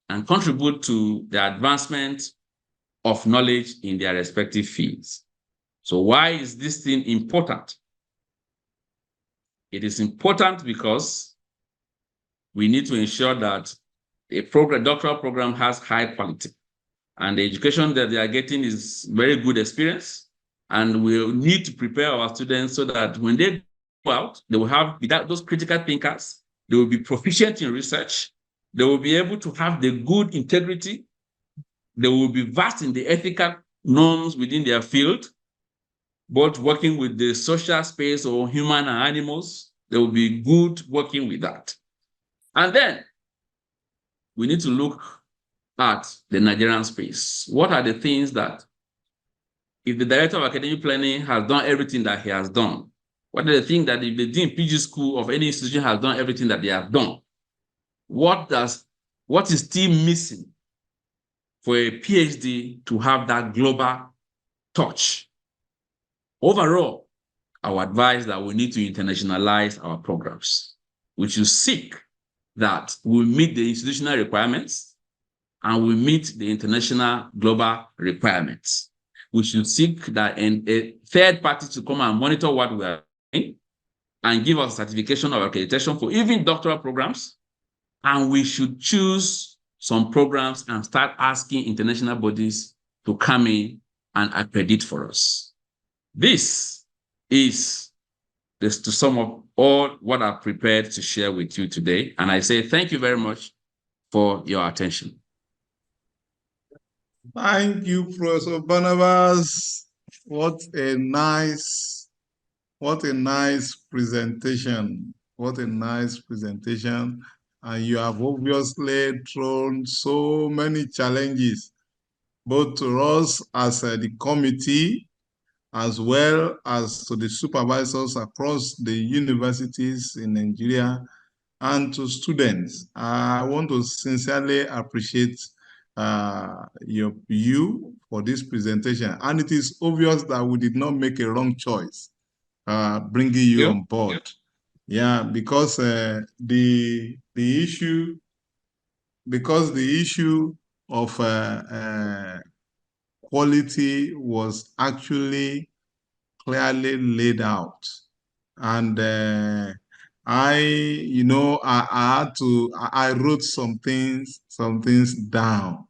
and contribute to the advancement of knowledge in their respective fields. So why is this thing important? It is important because we need to ensure that a doctoral program has high quality, and the education that they are getting is very good experience. And we need to prepare our students so that when they go out, they will have those critical thinkers. They will be proficient in research. They will be able to have the good integrity. They will be vast in the ethical norms within their field, both working with the social space or human and animals. They will be good working with that. And then we need to look at the Nigerian space. What are the things that, if the director of academic planning has done everything that he has done, what are the things that if the dean PG school of any institution has done everything that they have done, what is still missing for a PhD to have that global touch? Overall, I would advise that we need to internationalize our programs. We should seek that we meet the institutional requirements and we meet the international global requirements. We should seek that a third party to come and monitor what we are doing and give us certification or accreditation for even doctoral programs. And we should choose some programs and start asking international bodies to come in and accredit for us. This is to sum up all what I've prepared to share with you today. And I say thank you very much for your attention. Thank you, Professor Barnabas. What a nice presentation. What a nice presentation. and you have obviously thrown so many challenges, both to us as the committee, as well as to the supervisors across the universities in Nigeria and to students. I want to sincerely appreciate you for this presentation. And it is obvious that we did not make a wrong choice bringing you on board. Yeah, because the issue of quality was actually clearly laid out. And I wrote some things down,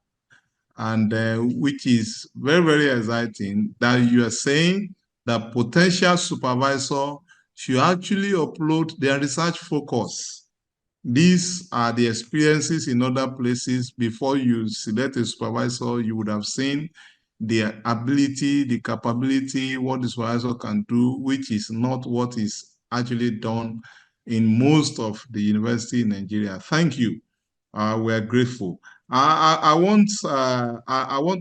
and which is very, very exciting that you are saying that potential supervisor should actually upload their research focus. These are the experiences in other places. Before you select a supervisor, you would have seen the ability, the capability, what the supervisor can do, which is not what is actually done in most of the university in Nigeria. Thank you. We're grateful. I want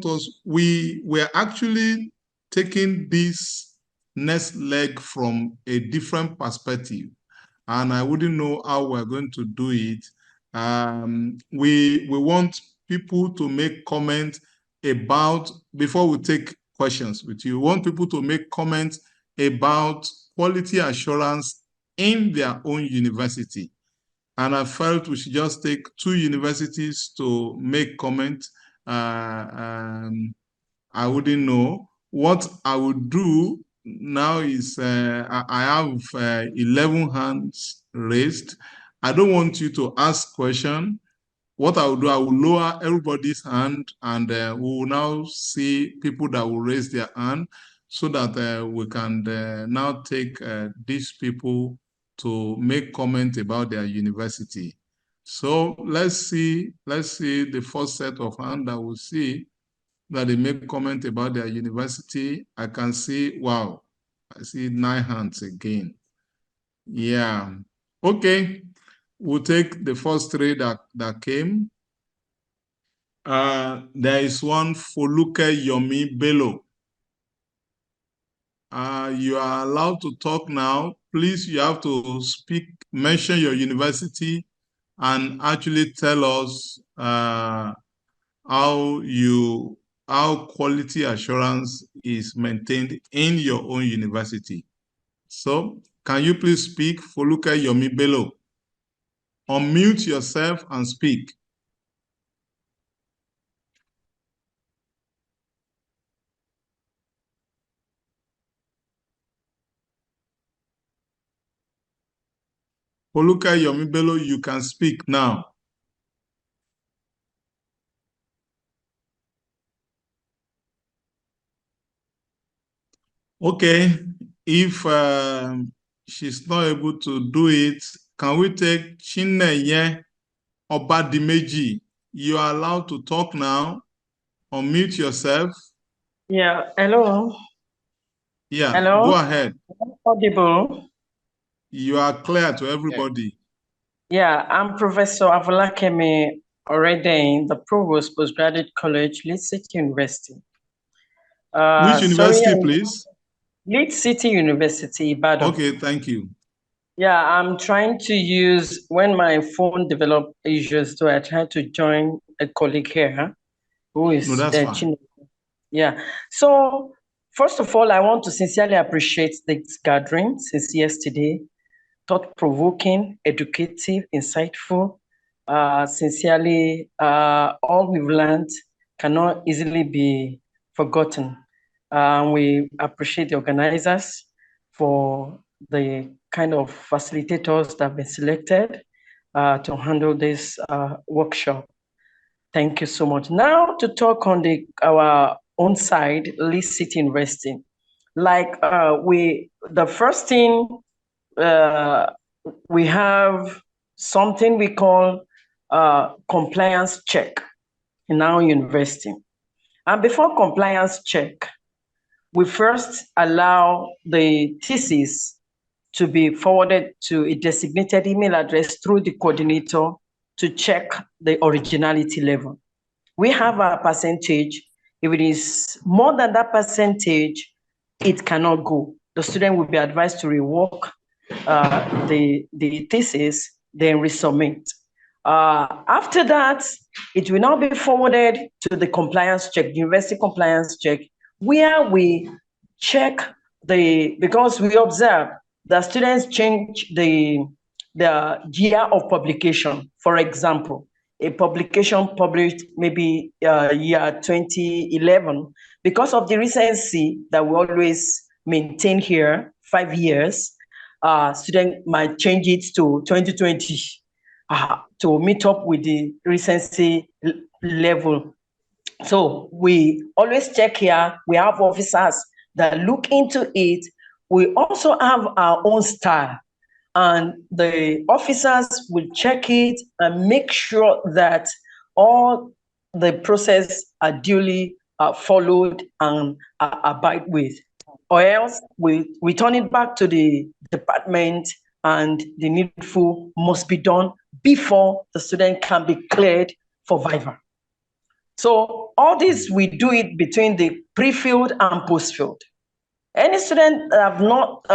us, we're actually taking this next leg from a different perspective, and I wouldn't know how we're going to do it. We want people to make comments about, before we take questions with you, we want people to make comments about quality assurance in their own university. And I felt we should just take 2 universities to make comment. I wouldn't know. What I would do now is I have 11 hands raised. I don't want you to ask question. What I will do, I will lower everybody's hand, and we will now see people that will raise their hand, so that we can now take these people to make comment about their university. So let's see the first set of hand that we'll see that they make comment about their university. I can see, wow, I see 9 hands again. Yeah. Okay. We'll take the first 3 that came. There is one, Foluke Yomi Bello. You are allowed to talk now. Please, you have to speak, mention your university, and actually tell us how quality assurance is maintained in your own university. So, can you please speak, Foluke Yomi Bello? Unmute yourself and speak. Foluke Yomi Bello, you can speak now. Okay, if she's not able to do it, can we take Chineye Obadimeji? You are allowed to talk now. Unmute yourself. Yeah, hello. Yeah, hello? Go ahead. Audible. You are clear to everybody. Yeah, I'm Professor Avolakemi Oredin, the Provost, Postgraduate College, Leeds City University. Which university, please? Leeds City University, Ibadan. Okay, thank you. Yeah, I'm trying to use, when my phone developed issues, so I tried to join a colleague here who is No, that's fine. Yeah, so first of all, I want to sincerely appreciate this gathering since yesterday. Thought-provoking, educative, insightful. Sincerely, all we've learned cannot easily be forgotten. We appreciate the organizers for the kind of facilitators that have been selected to handle this workshop. Thank you so much. Now to talk on our own side, Leeds City University. Like the first thing, we have something we call compliance check in our university. And before compliance check, we first allow the thesis to be forwarded to a designated email address through the coordinator to check the originality level. We have a percentage. If it is more than that percentage, it cannot go. The student will be advised to rework the thesis, then resubmit. After that, it will now be forwarded to the compliance check, university compliance check, where we check because we observe that students change the year of publication. For example, a publication published maybe year 2011, because of the recency that we always maintain here, 5 years, student might change it to 2020 to meet up with the recency level. So we always check here. We have officers that look into it. We also have our own style, and the officers will check it and make sure that all the process are duly followed and abide with. Or else we return it back to the department, and the needful must be done before the student can be cleared for Viva. So all this, we do it between the pre-field and post-field. Any student that have not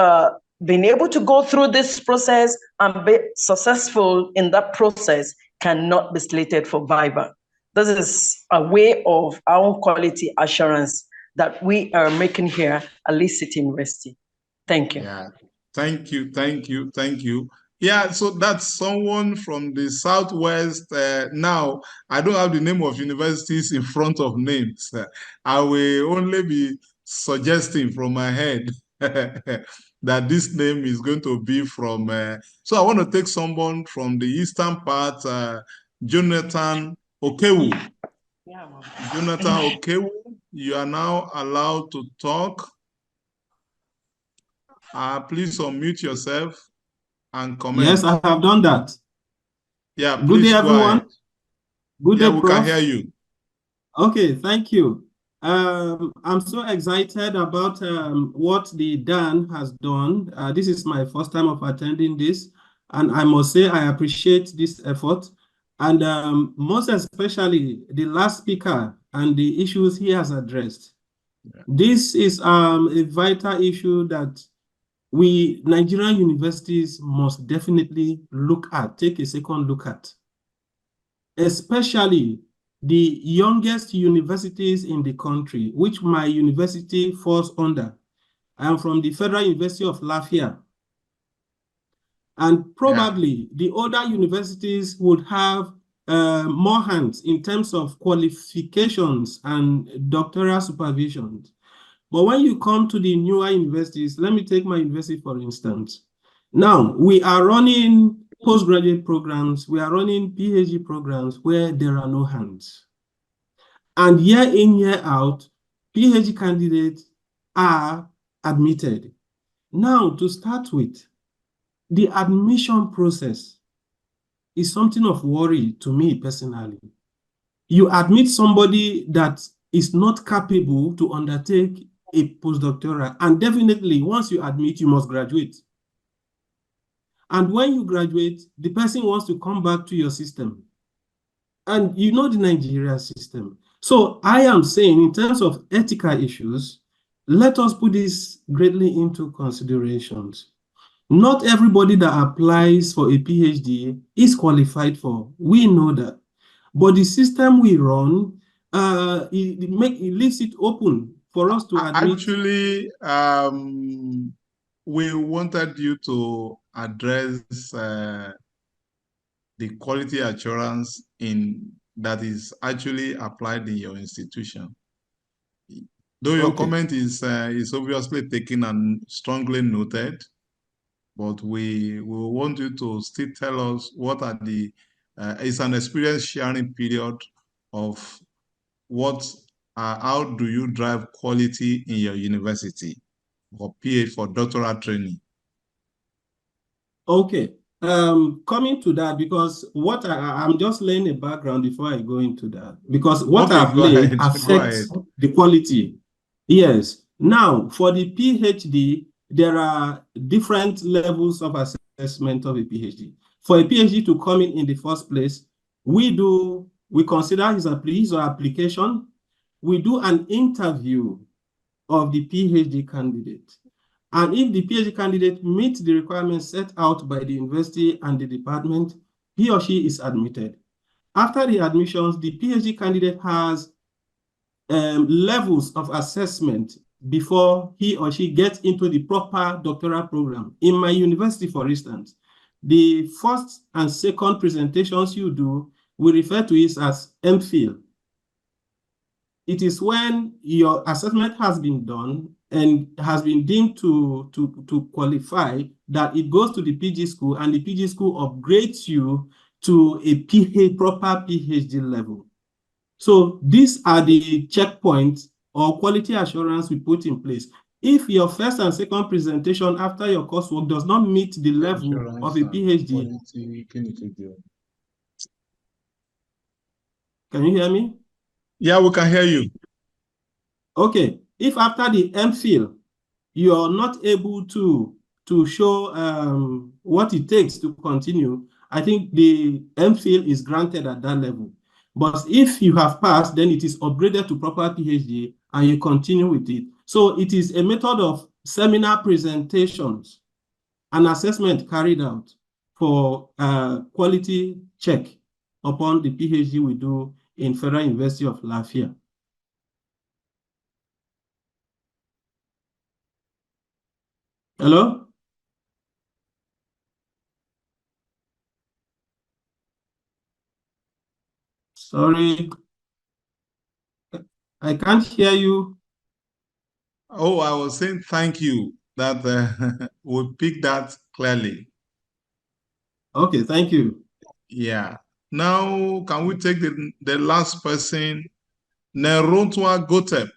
been able to go through this process and be successful in that process cannot be slated for Viva. This is a way of our own quality assurance that we are making here at Lee City University. Thank you. Yeah, thank you, thank you, thank you. Yeah, so that's someone from the Southwest. Now, I don't have the name of universities in front of names. I will only be suggesting from my head that this name is going to be from. So I want to take someone from the eastern part, Jonathan Okewu. Yeah. Jonathan Okewu, you are now allowed to talk. Please unmute yourself and comment. Yes, I have done that. Yeah, good day, everyone. Good day, we Prof. can hear you. Okay, thank you. I'm so excited about what the Dan has done. This is my first time of attending this, and I must say I appreciate this effort, and most especially the last speaker and the issues he has addressed. Yeah. This is a vital issue that we Nigerian universities must definitely take a second look at, especially the youngest universities in the country, which my university falls under. I am from the Federal University of Lafayette. And probably the older universities would have more hands in terms of qualifications and doctoral supervision. But when you come to the newer universities, let me take my university for instance. Now, we are running postgraduate programs, we are running PhD programs where there are no hands. And year in, year out, PhD candidates are admitted. Now, to start with, the admission process is something of worry to me personally. You admit somebody that is not capable to undertake a postdoctoral, and definitely once you admit, you must graduate. And when you graduate, the person wants to come back to your system. And you know the Nigerian system. So I am saying, in terms of ethical issues, let us put this greatly into considerations. Not everybody that applies for a PhD is qualified for. We know that. But the system we run, it leaves it open for us to admit. Actually, we wanted you to address the quality assurance that is actually applied in your institution. Though your comment is obviously taken and strongly noted, but we want you to still tell us what are the, it's an experience sharing period of how do you drive quality in your university for doctoral training? Okay. Coming to that, because what I'm just laying a background before I go into that, because what I've laid affects the quality. Yes. Now, for the PhD, there are different levels of assessment of a PhD. for a PhD to come in the first place, we consider his or application. We do an interview of the PhD candidate. And if the PhD candidate meets the requirements set out by the university and the department, he or she is admitted. After the admissions, the PhD candidate has levels of assessment before he or she gets into the proper doctoral program. In my university, for instance, the first and second presentations you do, we refer to it as MPhil. It is when your assessment has been done and has been deemed to qualify that it goes to the PG school, and the PG school upgrades you to a proper PhD level. So these are the checkpoints or quality assurance we put in place. If your first and second presentation after your coursework does not meet the level of a PhD, can you hear me? Yeah, we can hear you. Okay, if after the MPhil, you are not able to show what it takes to continue, I think the MPhil is granted at that level. But if you have passed, then it is upgraded to proper PhD and you continue with it. So it is a method of seminar presentations and assessment carried out for quality check upon the PhD we do in Federal University of Lafayette. Hello? Sorry, I can't hear you. Oh, I was saying thank you that we picked that clearly. Okay, thank you. Yeah. Now, can we take the last person, Nerontwa Gotep?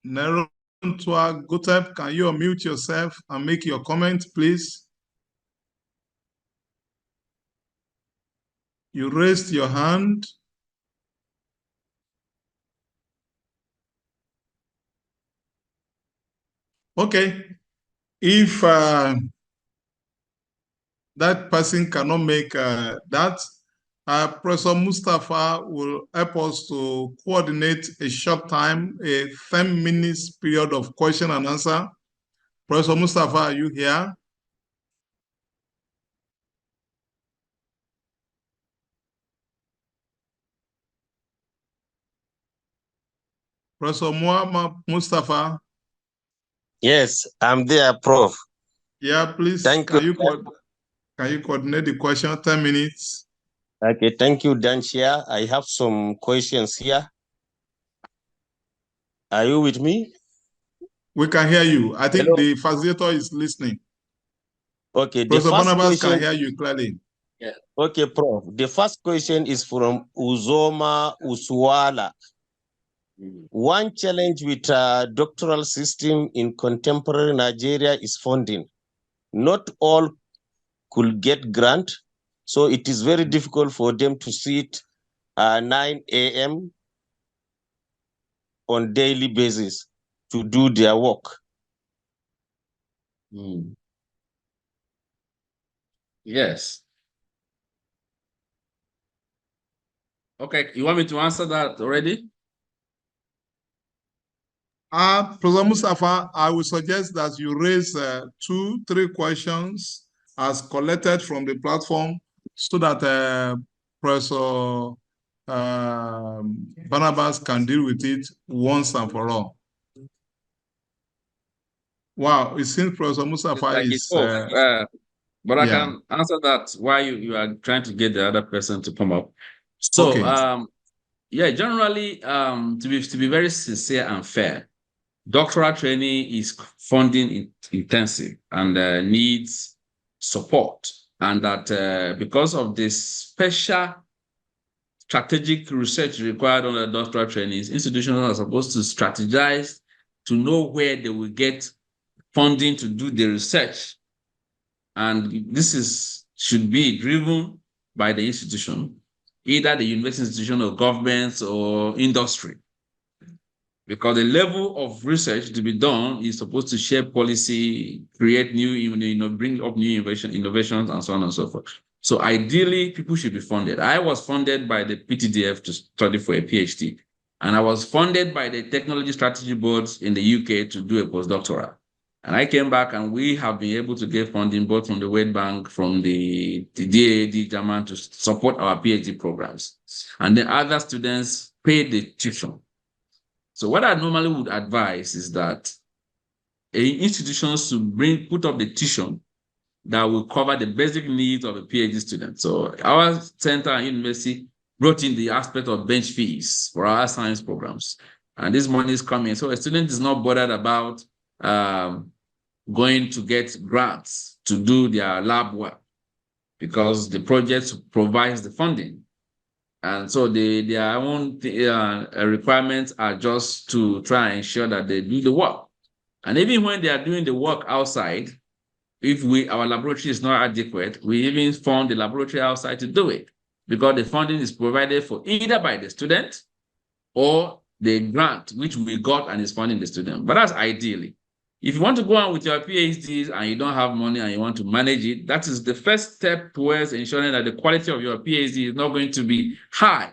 Nerontwa Gotep, can you unmute yourself and make your comment, please? You raised your hand. Okay. If that person cannot make that, Professor Mustafa will help us to coordinate a short time, a 10 minutes period of question and answer. Professor Mustafa, are you here? Professor Mustafa? Yes, I'm there, Prof. Yeah, please. Thank Can you. Can you coordinate the question? 10 minutes. Okay, thank you, Danshia. I have some questions here. Are you with me? We can hear you. I think Hello? the facilitator is listening. Okay, Professor the first Barnabas question can hear you clearly. Yeah. Okay, Prof. The first question is from Uzoma Uswala. One challenge with doctoral system in contemporary Nigeria is funding. Not all could get grant, so it is very difficult for them to sit 9 a.m. on daily basis to do their work. Yes. Okay, you want me to answer that already? Professor Mustafa, I would suggest that you raise 2-3 questions as collected from the platform so that Professor Barnabas can deal with it once and for all. Wow, it seems Professor Mustafa Like is... but I can answer that while you are trying to get the other person to come up. So, okay. Yeah, generally, to be very sincere and fair, doctoral training is funding intensive and needs support. And that because of this special strategic research required on the doctoral trainings, institutions are supposed to strategize to know where they will get funding to do the research. And this should be driven by the institution, either the university institution or governments or industry. because the level of research to be done is supposed to shape policy, create new, bring up new innovations, and so on and so forth. So ideally, people should be funded. I was funded by the PTDF to study for a PhD, and I was funded by the Technology Strategy Boards in the UK to do a postdoctoral. And I came back, and we have been able to get funding both from the World Bank, from the DAAD German to support our PhD programs. And then other students paid the tuition. So what I normally would advise is that institutions should put up the tuition that will cover the basic needs of a PhD student. So our center and university brought in the aspect of bench fees for our science programs. And this money is coming. So a student is not bothered about going to get grants to do their lab work because the project provides the funding. And so their own requirements are just to try and ensure that they do the work. And even when they are doing the work outside, if our laboratory is not adequate, we even fund the laboratory outside to do it because the funding is provided for either by the student or the grant, which we got and is funding the student. But that's ideally. If you want to go on with your PhDs and you don't have money and you want to manage it, that is the first step towards ensuring that the quality of your PhD is not going to be high.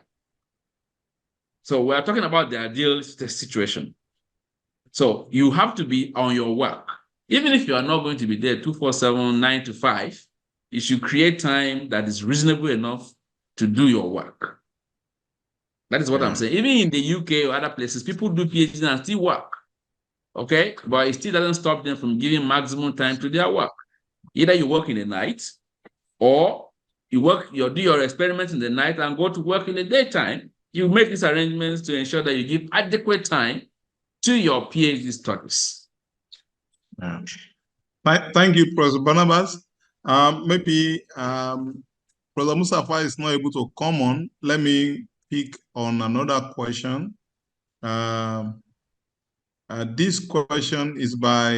So we're talking about the ideal situation. So you have to be on your work. Even if you are not going to be there 24/7, 9 to 5, you should create time that is reasonable enough to do your work. That is what I'm saying. Even in the UK or other places, people do PhDs and still work. Okay, but it still doesn't stop them from giving maximum time to their work. Either you work in the night or you do your experiments in the night and go to work in the daytime. You make these arrangements to ensure that you give adequate time to your PhD studies. Yeah. Thank you, Professor Barnabas. Maybe Professor Mustafa is not able to come on. Let me pick on another question. This question is by,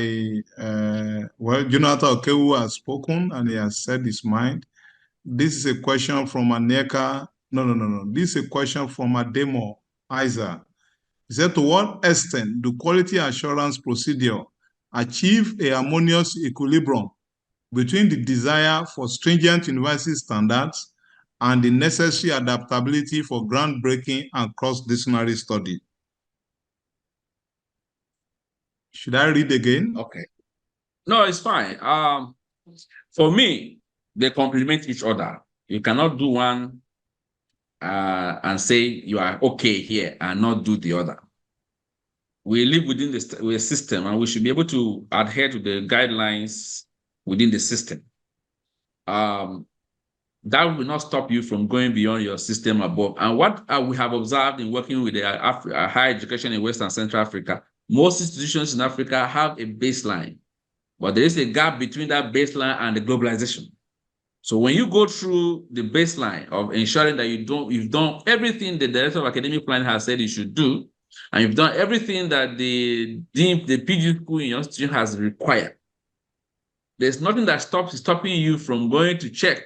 Jonathan Okewu has spoken and he has said his mind. This is a question from Aneka. No. This is a question from Ademo Isa. He said, to what extent do quality assurance procedure achieve a harmonious equilibrium between the desire for stringent university standards and the necessary adaptability for groundbreaking and cross-disciplinary study? Should I read again? Okay. No, it's fine. For me, they complement each other. You cannot do one and say you are okay here and not do the other. We live within the system and we should be able to adhere to the guidelines within the system. That will not stop you from going beyond your system above. And what we have observed in working with the higher education in West and Central Africa, most institutions in Africa have a baseline, but there is a gap between that baseline and the globalization. So when you go through the baseline of ensuring that you've done everything the Director of Academic Planning has said you should do, and you've done everything that the PG school in your institution has required, there's nothing that stopping you from going to check,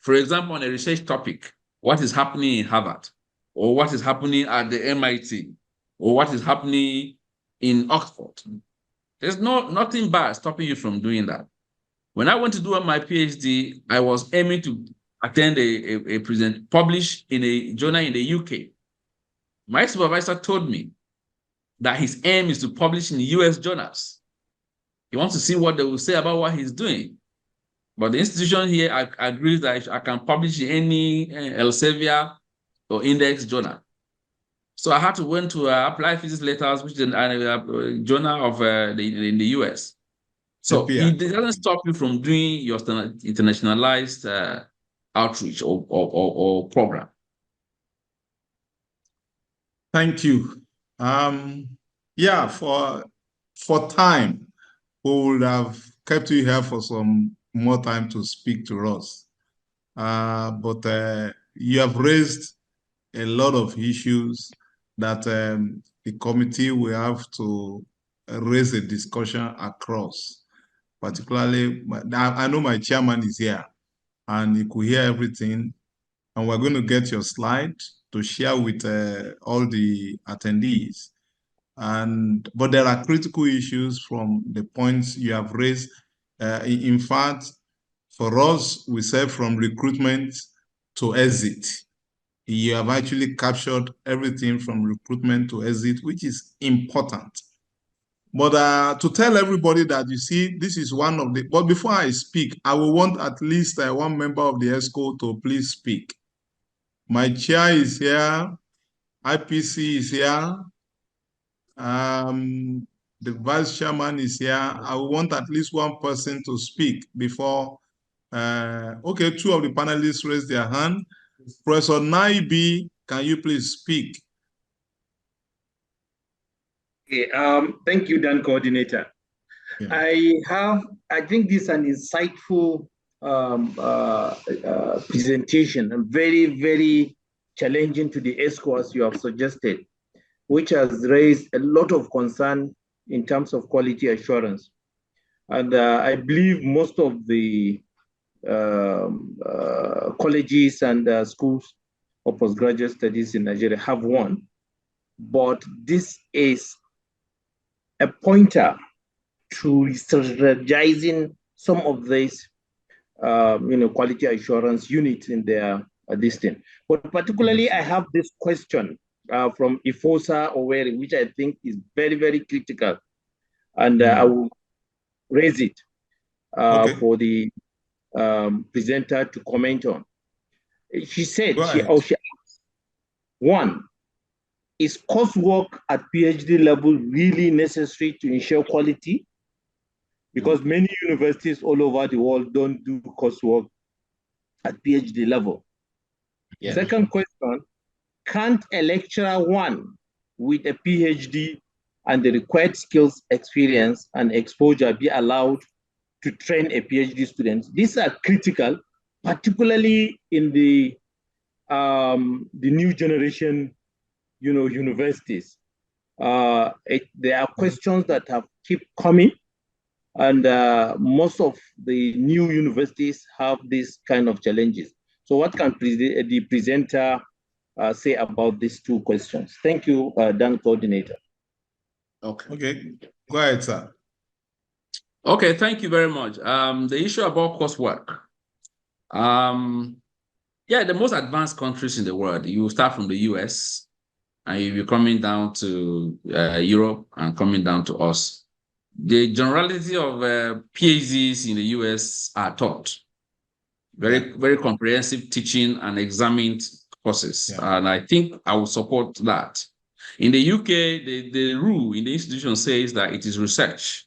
for example, on a research topic, what is happening in Harvard, or what is happening at the MIT, or what is happening in Oxford. There's nothing bad stopping you from doing that. When I went to do my PhD, I was aiming to attend a present published in a journal in the UK. My supervisor told me that his aim is to publish in US journals. He wants to see what they will say about what he's doing. But the institution here agrees that I can publish in any Elsevier or index journal. So I had to went to Applied Physics Letters, which is a journal of in the US. So it doesn't stop you from doing your internationalized outreach or program. Thank you. Yeah, for time, we would have kept you here for some more time to speak to us. But you have raised a lot of issues that the committee will have to raise a discussion across. Particularly, I know my chairman is here and he could hear everything. And we're going to get your slide to share with all the attendees. But there are critical issues from the points you have raised. In fact, for us, we said from recruitment to exit. You have actually captured everything from recruitment to exit, which is important. But to tell everybody that, you see, this is one of the, but before I speak, I will want at least one member of the ESCO to please speak. My chair is here, IPC is here, the vice chairman is here. I want at least one person to speak before, okay, two of the panelists raised their hand. Professor Naibi, can you please speak? Okay, thank you, Dan Coordinator. Yeah. I think this is an insightful presentation and very, very challenging to the ESCO, as you have suggested, which has raised a lot of concern in terms of quality assurance. And I believe most of the colleges and schools of postgraduate studies in Nigeria have one, but this is a pointer to strategizing some of these quality assurance units in their distance. But particularly, I have this question from Ifosa Oweri, which I think is very, very critical. And I will raise it for the presenter to comment on. She said, she asked, one, is coursework at PhD level really necessary to ensure quality? Because many universities all over the world don't do coursework at PhD level. Yeah. Second question, can't a lecturer one with a PhD and the required skills, experience, and exposure be allowed to train a PhD student? These are critical, particularly in the new generation, universities. There are questions that have keep coming, and most of the new universities have these kind of challenges. So what can the presenter say about these two questions? Thank you, Dan Coordinator. Okay, go ahead, sir. Okay, thank you very much. The issue about coursework. Yeah, the most advanced countries in the world, you start from the US, and you'll be coming down to Europe and coming down to us. The generality of PhDs in the US are taught. Very comprehensive teaching and examined courses. Yeah. And I think I will support that. In the UK, the rule in the institution says that it is research.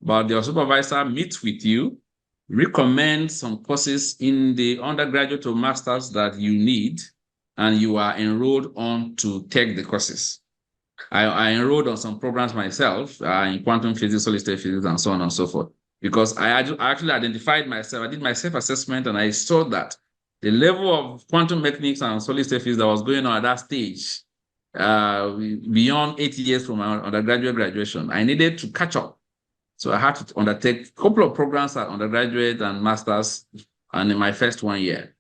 But your supervisor meets with you, recommend some courses in the undergraduate or master's that you need, and you are enrolled on to take the courses. I enrolled on some programs myself in quantum physics, solid state physics, and so on and so forth, because I actually identified myself. I did my self-assessment, and I saw that the level of quantum mechanics and solid state physics that was going on at that stage, beyond 8 years from my undergraduate graduation, I needed to catch up. So I had to undertake a couple of programs at undergraduate and masters, and in my first 1 year,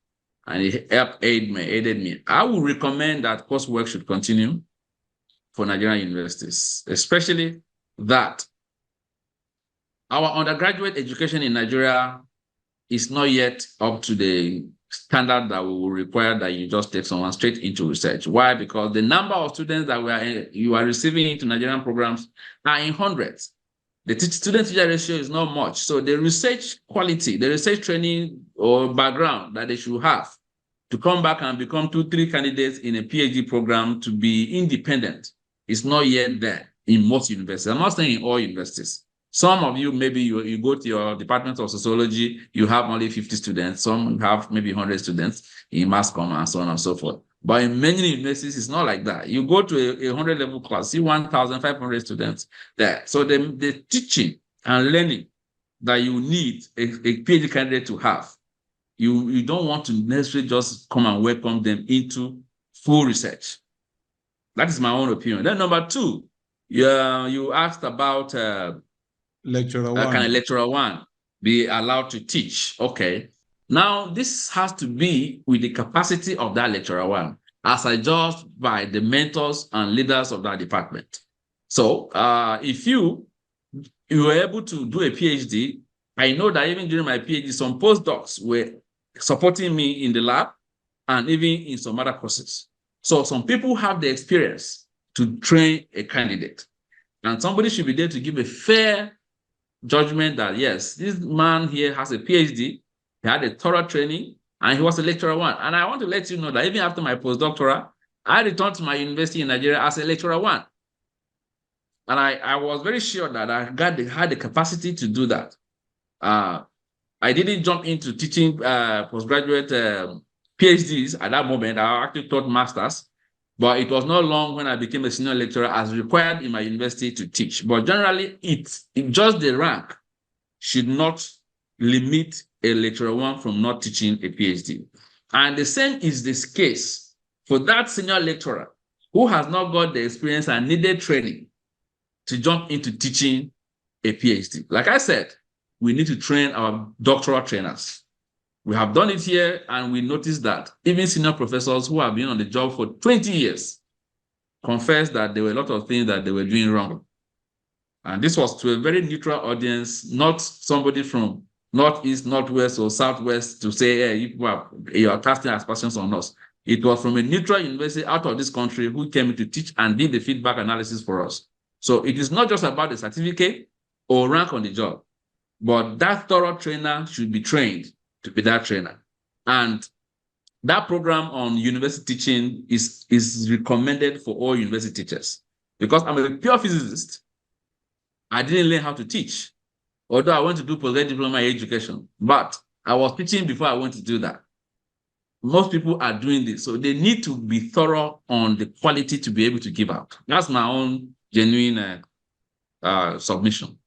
and it aided me. I would recommend that coursework should continue for Nigerian universities, especially that our undergraduate education in Nigeria is not yet up to the standard that we will require that you just take someone straight into research. Why? Because the number of students that you are receiving into Nigerian programs are in hundreds. The student-teacher ratio is not much. So the research quality, the research training or background that they should have to come back and become 2-3 candidates in a PhD program to be independent is not yet there in most universities. I'm not saying in all universities. Some of you, maybe you go to your department of sociology, you have only 50 students. Some have maybe 100 students in mass comm and so on and so forth. But in many universities, it's not like that. You go to a 100 level class, see 1,500 students there. So the teaching and learning that you need a PhD candidate to have, you don't want to necessarily just come and welcome them into full research. That is my own opinion. Then number two, you asked about lecturer one. Can a lecturer one be allowed to teach? Okay. Now, this has to be with the capacity of that lecturer one, as adjusted by the mentors and leaders of that department. So if you were able to do a PhD, I know that even during my PhD, some postdocs were supporting me in the lab and even in some other courses. So some people have the experience to train a candidate, and somebody should be there to give a fair judgment that, yes, this man here has a PhD, he had a thorough training, and he was a lecturer one. And I want to let you know that even after my postdoctoral, I returned to my university in Nigeria as a lecturer one. And I was very sure that I had the capacity to do that. I didn't jump into teaching postgraduate PhDs at that moment. I actually taught masters, but it was not long when I became a senior lecturer as required in my university to teach. But generally, it just the rank should not limit a lecturer one from not teaching a PhD. And the same is this case for that senior lecturer who has not got the experience and needed training to jump into teaching a PhD. Like I said, we need to train our doctoral trainers. We have done it here, and we noticed that even senior professors who have been on the job for 20 years confess that there were a lot of things that they were doing wrong. And this was to a very neutral audience, not somebody from Northeast, Northwest, or Southwest to say, hey, you are casting aspersions on us. It was from a neutral university out of this country who came to teach and did the feedback analysis for us. So it is not just about the certificate or rank on the job, but that thorough trainer should be trained to be that trainer. And that program on university teaching is recommended for all university teachers. Because I'm a pure physicist, I didn't learn how to teach, although I went to do postgraduate diploma in education, but I was teaching before I went to do that. Most people are doing this, so they need to be thorough on the quality to be able to give out. That's my own genuine submission.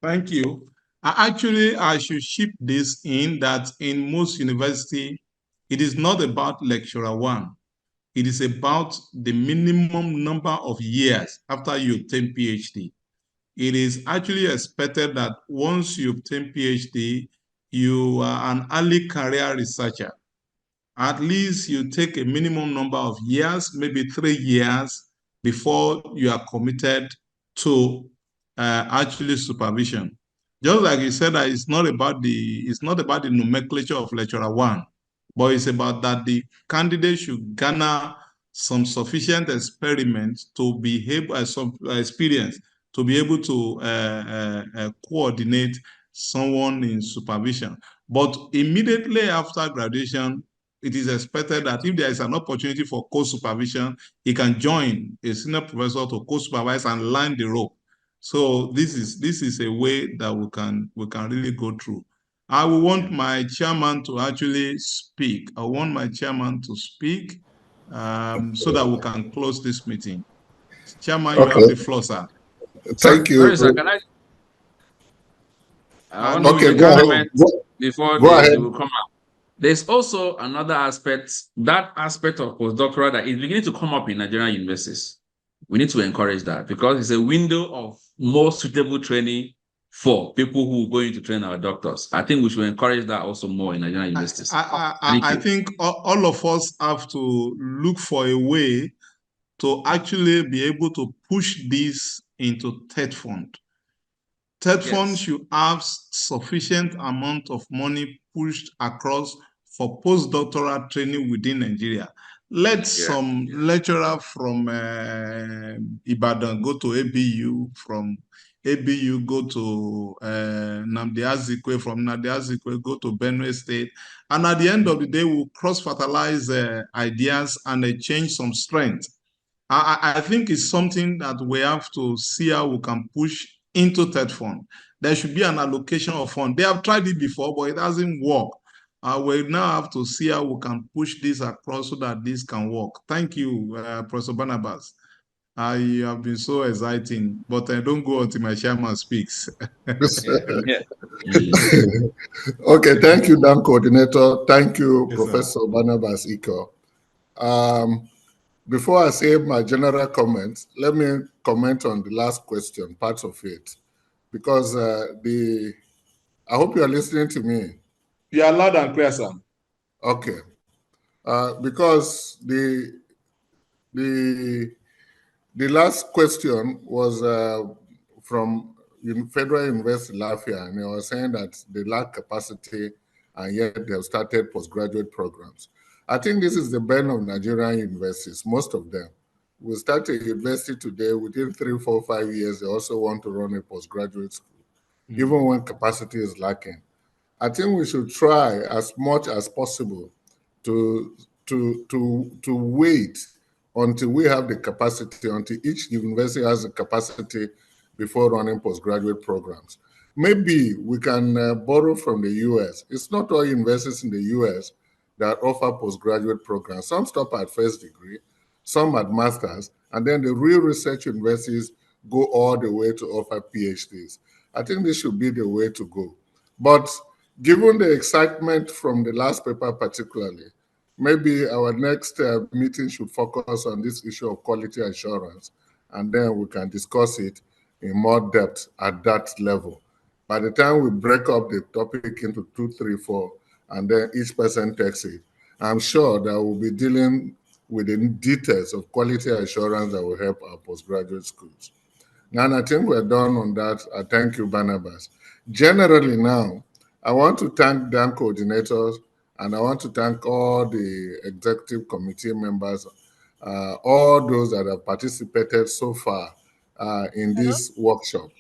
Thank you. I should ship this in that in most universities, it is not about lecturer one. It is about the minimum number of years after you obtain PhD. It is actually expected that once you obtain PhD, you are an early career researcher. At least you take a minimum number of years, maybe 3 years, before you are committed to actually supervision. Just like you said, that it's not about the nomenclature of lecturer one, but it's about that the candidate should garner some sufficient experiment to be able, some experience to be able to coordinate someone in supervision. But immediately after graduation, it is expected that if there is an opportunity for co-supervision, he can join a senior professor to co-supervise and learn the rope. So this is a way that we can really go through. I will want my chairman to actually speak. I want my chairman to speak so that we can close this meeting. Chairman, you have the floor, sir. Thank you. Sorry, sir, can I want to make a comment before they will come out. There's also another aspect, that aspect of postdoctoral that is beginning to come up in Nigerian universities. We need to encourage that because it's a window of more suitable training for people who are going to train our doctors. I think we should encourage that also more in Nigerian universities. I think all of us have to look for a way to actually be able to push this into TED Fund. TED Fund should have sufficient amount of money pushed across for postdoctoral training within Nigeria. Let some lecturer from Ibadan go to ABU, from ABU go to Nnamdi Azikiwe, from Nnamdi Azikiwe go to Benue State. And at the end of the day, we'll cross-fertilize ideas and exchange some strength. I think it's something that we have to see how we can push into TED Fund. There should be an allocation of fund. They have tried it before, but it hasn't worked. We now have to see how we can push this across so that this can work. Thank you, Professor Barnabas. You have been so exciting, but I don't go until my chairman speaks. Okay, thank you, Dan Coordinator. Thank you, Professor Barnabas Ikyo. Before I say my general comments, let me comment on the last question, part of it, because I hope you are listening to me. You are loud and clear, sir. Okay, because the The last question was from Federal University Lafayette, and they were saying that they lack capacity and yet they've started postgraduate programs. I think this is the burden of Nigerian universities, most of them. We start a university today, within 3, 4, 5 years, they also want to run a postgraduate school, even when capacity is lacking. I think we should try as much as possible to wait until we have the capacity, until each university has the capacity before running postgraduate programs. Maybe we can borrow from the US. It's not all universities in the US that offer postgraduate programs. Some stop at first degree, some at master's, and then the real research universities go all the way to offer PhDs. I think this should be the way to go. But given the excitement from the last paper particularly, maybe our next meeting should focus on this issue of quality assurance, and then we can discuss it in more depth at that level. By the time we break up the topic into 2, 3, 4, and then each person takes it, I'm sure that we'll be dealing with the details of quality assurance that will help our postgraduate schools. Now, I think we're done on that. I thank you, Barnabas. Generally now, I want to thank DAN coordinators, and I want to thank all the executive committee members, all those that have participated so far in this workshop.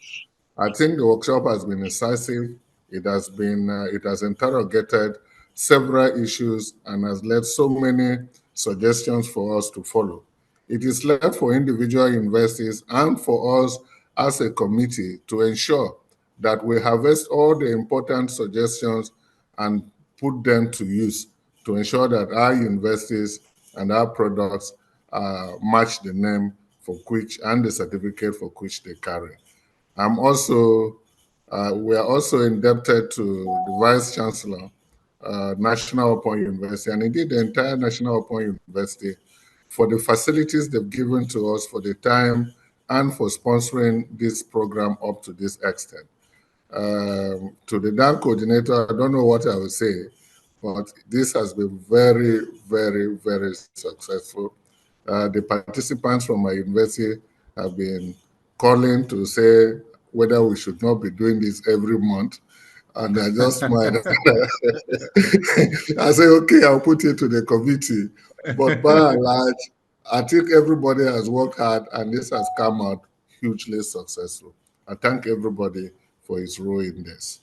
I think the workshop has been incisive. It has interrogated several issues and has led so many suggestions for us to follow. It is left for individual universities and for us as a committee to ensure that we harvest all the important suggestions and put them to use to ensure that our universities and our products match the name for which and the certificate for which they carry. We are also indebted to the Vice Chancellor, National Open University, and indeed the entire National Open University for the facilities they've given to us, for the time, and for sponsoring this program up to this extent. To the DAN coordinator, I don't know what I will say, but this has been very, very, very successful. The participants from my university have been calling to say whether we should not be doing this every month. And I just smiled. I say, okay, I'll put it to the committee. But by and large, I think everybody has worked hard and this has come out hugely successful. I thank everybody for his role in this.